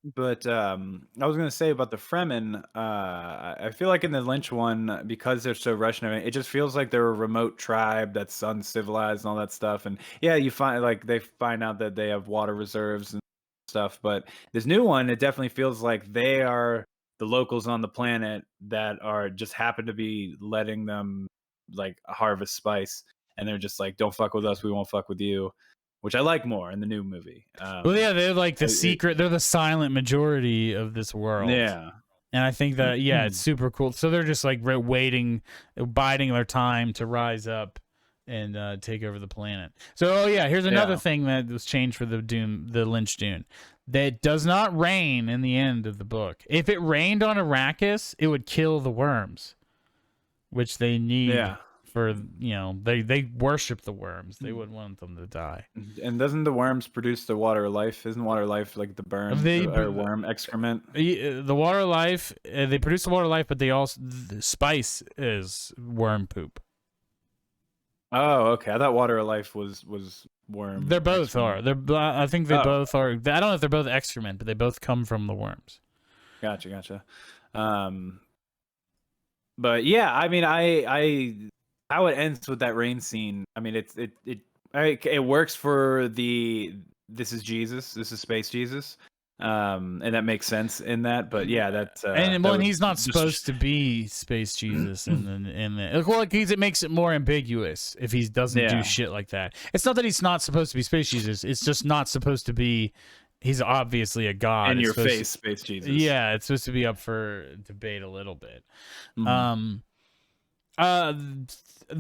But I was gonna say about the Fremen, I feel like in the Lynch one, because they're so Russian, it just feels like they're a remote tribe that's uncivilized and all that stuff. And yeah, they find out that they have water reserves and stuff. But this new one, it definitely feels like they are the locals on the planet that are just happen to be letting them like harvest spice, and they're just like, don't fuck with us, we won't fuck with you, which I like more in the new movie. Well, yeah, they're like the secret, they're the silent majority of this world. Yeah. And I think that, it's super cool. So they're just like waiting, biding their time to rise up and take over the planet. So, here's another thing that was changed for the Lynch Dune. That does not rain in the end of the book. If it rained on Arrakis, it would kill the worms, which they need for, they worship the worms. They wouldn't want them to die. And doesn't the worms produce the water of life? Isn't water of life like the burn or worm excrement? The water of life, they produce the water of life, but the spice is worm poop. Oh, okay. I thought water of life was worm. They both excrement. Are. I think they both are. I don't know if they're both excrement, but they both come from the worms. Gotcha. But yeah, I mean, I how it ends with that rain scene. I mean, it works for this is Jesus, this is space Jesus, and that makes sense in that. But yeah, that's and he's not supposed to be space Jesus, and it makes it more ambiguous if he doesn't do shit like that. It's not that he's not supposed to be space Jesus; it's just not supposed to be. He's obviously a god. In your face, space Jesus. Yeah, it's supposed to be up for debate a little bit. The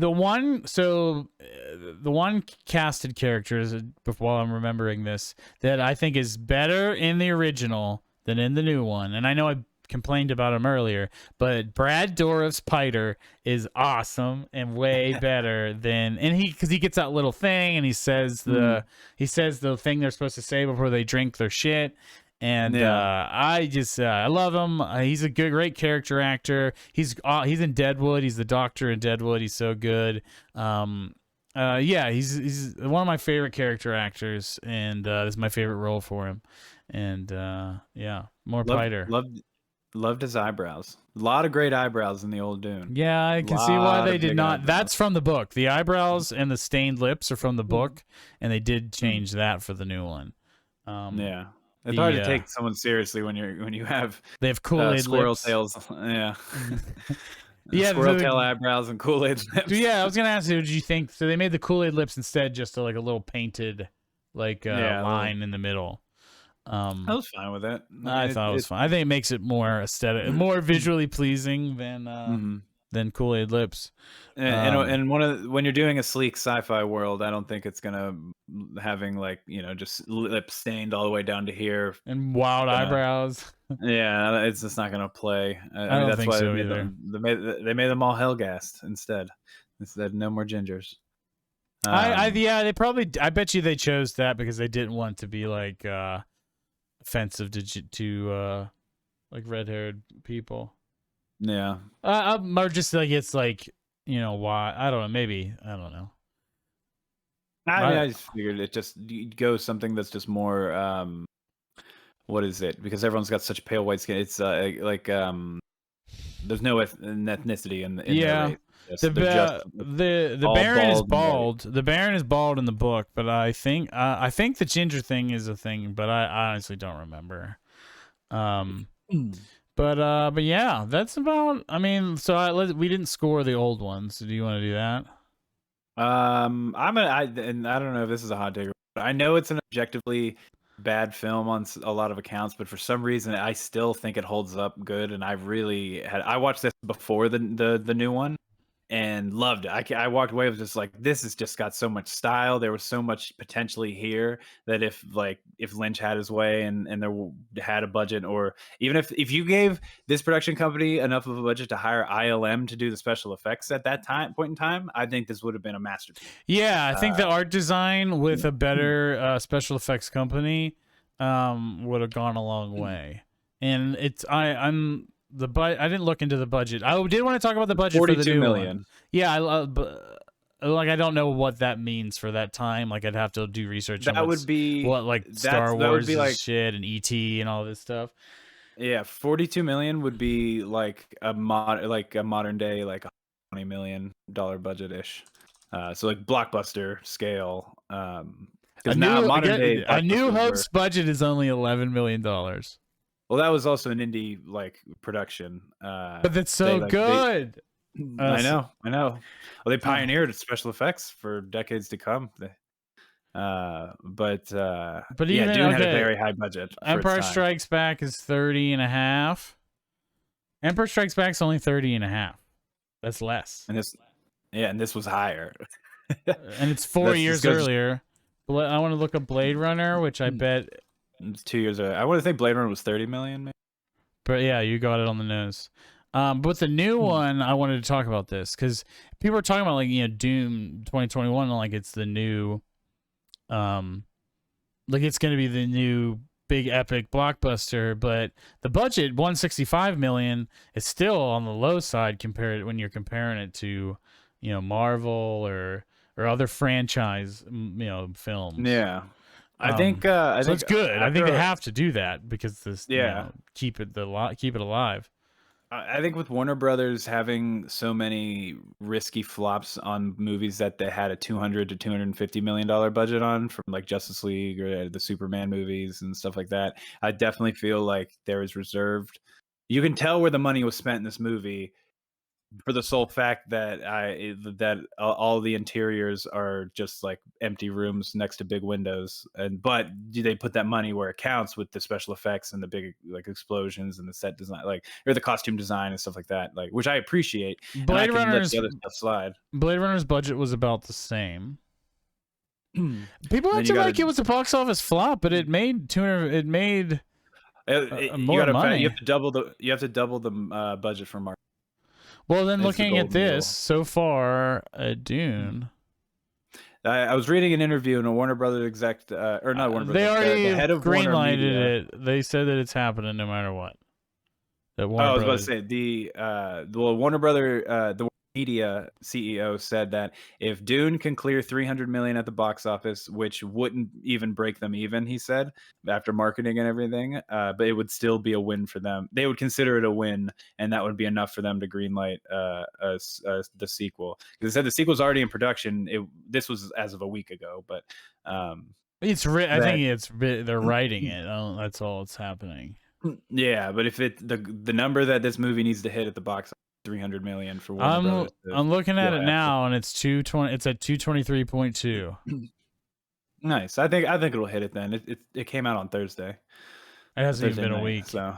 one casted characters, while I'm remembering this, that I think is better in the original than in the new one, and I know I complained about him earlier, but Brad Dourif's Piter is awesome and way better than, and because he gets that little thing and he says the thing they're supposed to say before they drink their shit. And I love him. He's a great character actor. He's in Deadwood. He's the doctor in Deadwood. He's so good. He's one of my favorite character actors, and this is my favorite role for him. And more Piter. Loved his eyebrows. A lot of great eyebrows in the old Dune. Yeah, I can see why Lot they of did big not. eyebrows. That's from the book. The eyebrows and the stained lips are from the book, and they did change that for the new one. Yeah, it's hard The to take someone seriously when you have they have Kool-Aid squirrel lips. tails. Yeah, Yeah, squirrel tail eyebrows and Kool-Aid lips. Yeah, I was gonna ask you, did you think so? They made the Kool-Aid lips instead, just like a little painted, like Yeah, line in the middle. I was fine with that. I thought it was fun. I think it makes it more aesthetic, more visually pleasing than Kool-Aid lips. And when you're doing a sleek sci-fi world, I don't think it's gonna having like just lips stained all the way down to here And wild eyebrows. Yeah, it's just not gonna play. I don't mean, that's think why so they made either. they made them all Helgast instead. No more gingers. Yeah, they probably. I bet you they chose that because they didn't want to be like offensive to like red-haired people. Yeah. Or just like it's like why I don't know. Maybe I don't know. I mean, I just figured it just go something that's just more. What is it? Because everyone's got such pale white skin. It's like there's no ethnicity in their race. The Baron is bald. The Baron is bald in the book, but I think the ginger thing is a thing, but I honestly don't remember. But yeah, that's about. I mean, so we didn't score the old ones. Do you want to do that? I don't know if this is a hot take. But I know it's an objectively bad film on a lot of accounts, but for some reason I still think it holds up good. And I watched this before the new one and loved it. I walked away with just like, this has just got so much style. There was so much potentially here that if Lynch had his way and there had a budget, or even if you gave this production company enough of a budget to hire ILM to do the special effects at that point in time, I think this would have been a masterpiece. Yeah, I think the art design with a better special effects company would have gone a long way. And I didn't look into the budget. I did want to talk about the budget for the new million. one. Yeah, I don't know what that means for that time. Like I'd have to do research. That would be what Star Wars and shit and ET and all this stuff. Yeah, 42 million would be like a modern day like $20 million budget ish. So like blockbuster scale. Because now modern day, A New Hope's budget is only $11 million. Well, that was also an indie like production. But that's so good. I know. Well, they pioneered special effects for decades to come. But yeah, Dune had a very high budget. Empire Strikes Back is 30.5. Empire Strikes Back's only 30.5. That's less. And this was higher. And it's 4 years earlier. I want to look up Blade Runner, which I bet it's 2 years earlier. I want to think Blade Runner was 30 million. Maybe. But yeah, you got it on the nose. But the new one, I wanted to talk about this because people are talking about like Doom 2021, like it's the new, like it's gonna be the new big epic blockbuster. But the budget, 165 million, is still on the low side compared when you're comparing it to, Marvel or other franchise, films. Yeah. I think it's good. I think they have to do that because this, keep it alive. I think with Warner Brothers having so many risky flops on movies that they had a $200 to $250 million budget on, from like Justice League or the Superman movies and stuff like that, I definitely feel like there is reserved. You can tell where the money was spent in this movie, for the sole fact that all the interiors are just like empty rooms next to big windows, but do they put that money where it counts with the special effects and the big like explosions and the set design, like, or the costume design and stuff like that, like, which I appreciate. Blade Runner's the other stuff slide. Blade Runner's budget was about the same. People acted like it was a box office flop, but it made more money. You have to double the budget for Marvel. Well, then looking at this so far, Dune. I was reading an interview and a Warner Brothers exec, or not Warner Brothers. They already the head of greenlighted it. They said that it's happening no matter what. I was about to say the Warner Brothers, the Media CEO said that if Dune can clear 300 million at the box office, which wouldn't even break them even, he said, after marketing and everything, but it would still be a win for them. They would consider it a win, and that would be enough for them to greenlight the sequel. Because they said the sequel's already in production. This was as of a week ago, but I think they're writing it. That's all that's happening. Yeah, but if the number that this movie needs to hit at the box, 300 million for Warner Brothers. I'm looking at it now, and it's 220. It's at 223.2. Nice. I think it'll hit it then. It came out on Thursday. It hasn't even been a week. So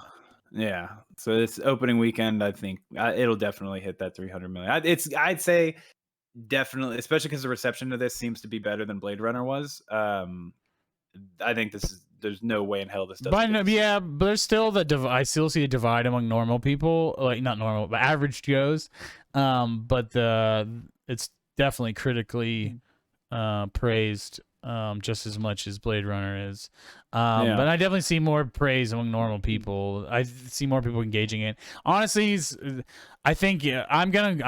yeah. So this opening weekend, I think it'll definitely hit that 300 million. I'd say definitely, especially because the reception to this seems to be better than Blade Runner was. I think there's no way in hell this doesn't. Yeah, but there's still I still see a divide among normal people, like not normal, but average Joes. But it's definitely critically praised just as much as Blade Runner is. But I definitely see more praise among normal people. I see more people engaging it. Honestly, I think I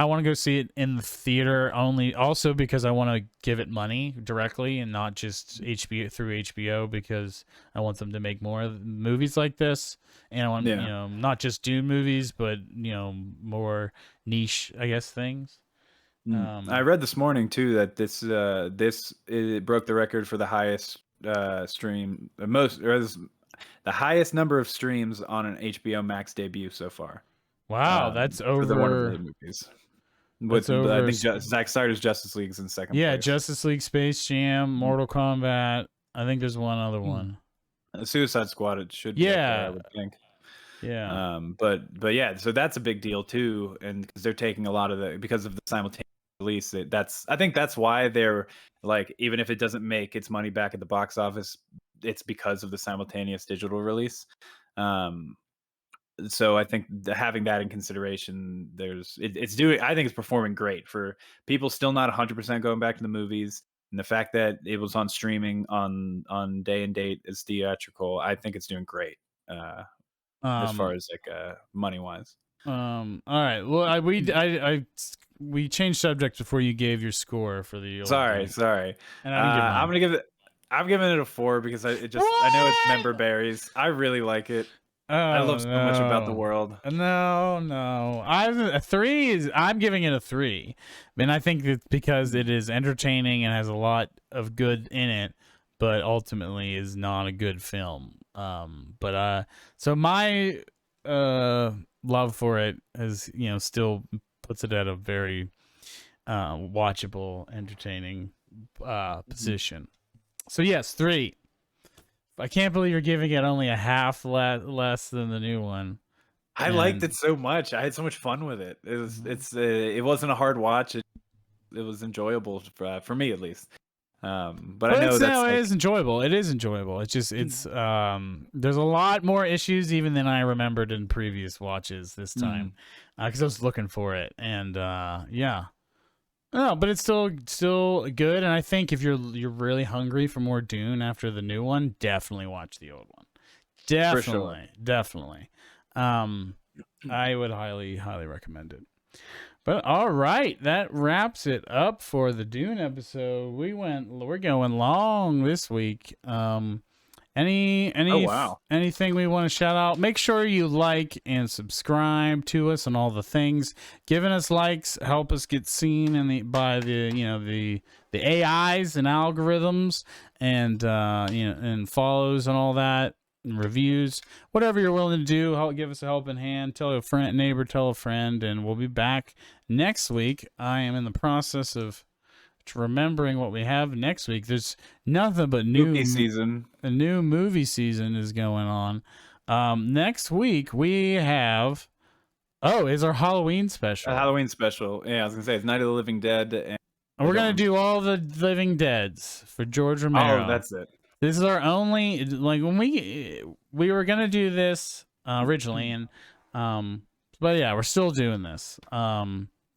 want to go see it in the theater also because I want to give it money directly and not just HBO through HBO, because I want them to make more movies like this, and I want not just Dune movies, but more niche, I guess, things. I read this morning too that it broke the record for the highest stream, the highest number of streams on an HBO Max debut so far. Wow, that's over the Warner Brothers movies. I think Zack Snyder's Justice League's in second place. Yeah, Justice League, Space Jam, Mortal Kombat. I think there's one other one. Suicide Squad. It should be up there, I would think. Yeah. But yeah, so that's a big deal too, and because they're taking a lot of because of the simultaneous release. I think that's why they're like, even if it doesn't make its money back at the box office, it's because of the simultaneous digital release. So I think having that in consideration, I think it's performing great for people still not 100% going back to the movies. And the fact that it was on streaming on day and date as theatrical, I think it's doing great. As far as like money wise. All right. Well, we changed subject before you gave your score for the. Sorry. And I'm giving it a 4 because I know it's member berries. I really like it. I love so much about the world. No. I'm giving it a 3. And I think it's because it is entertaining and has a lot of good in it, but ultimately is not a good film. So my love for it is, still puts it at a very watchable, entertaining position. So yes, 3. I can't believe you're giving it only a half less than the new one. I liked it so much. I had so much fun with it. It wasn't a hard watch. It was enjoyable for me at least. But I know it is enjoyable. It is enjoyable. It's just there's a lot more issues even than I remembered in previous watches this time, because I was looking for it, and no, but it's still good. And I think if you're really hungry for more Dune after the new one, definitely watch the old one. Definitely. I would highly recommend it. But all right, that wraps it up for the Dune episode. We're going long this week. Anything we want to shout out? Make sure you like and subscribe to us on all the things. Giving us likes help us get seen by the AIs and algorithms and and follows and all that. And reviews, whatever you're willing to do, give us a helping hand. Tell a friend, neighbor, tell a friend, and we'll be back next week. I am in the process of remembering what we have next week. There's nothing but movie season. A new movie season is going on. Next week we have it's our Halloween special. A Halloween special. Yeah, I was gonna say it's Night of the Living Dead, and we're gonna do all the Living Deads for George Romero. Oh, that's it. This is our only, like, when we were gonna do this originally, and but yeah, we're still doing this.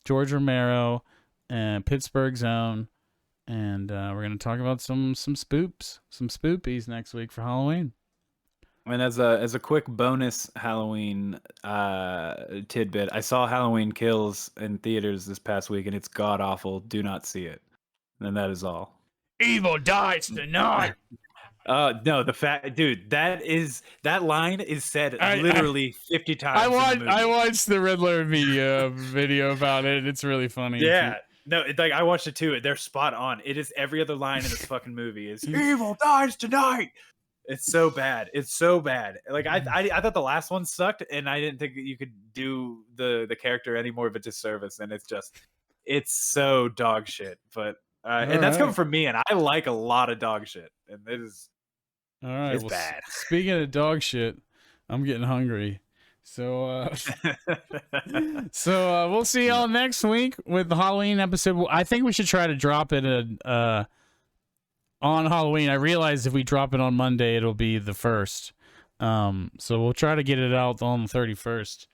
George Romero and Pittsburgh's own, and we're gonna talk about some spoopies next week for Halloween. And as a quick bonus Halloween tidbit, I saw Halloween Kills in theaters this past week, and it's god awful. Do not see it. And that is all. Evil dies tonight. No, the fact, dude, that line is said literally 50 times. I watched the Riddler media video about it. It's really funny. Yeah. No, like I watched it too. They're spot on. It is every other line in this fucking movie is evil dies tonight. It's so bad. It's so bad. Like I thought the last one sucked, and I didn't think that you could do the character any more of a disservice. And it's so dog shit. But and that's coming from me, and I like a lot of dog shit, and it is. All right. It's bad. Speaking of dog shit, I'm getting hungry. So we'll see y'all next week with the Halloween episode. I think we should try to drop it on Halloween. I realize if we drop it on Monday, it'll be the 1st. So we'll try to get it out on the 31st.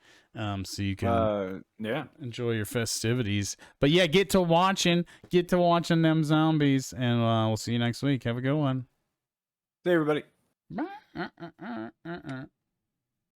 So you can enjoy your festivities. But yeah, get to watching them zombies, and we'll see you next week. Have a good one. See everybody. Bye.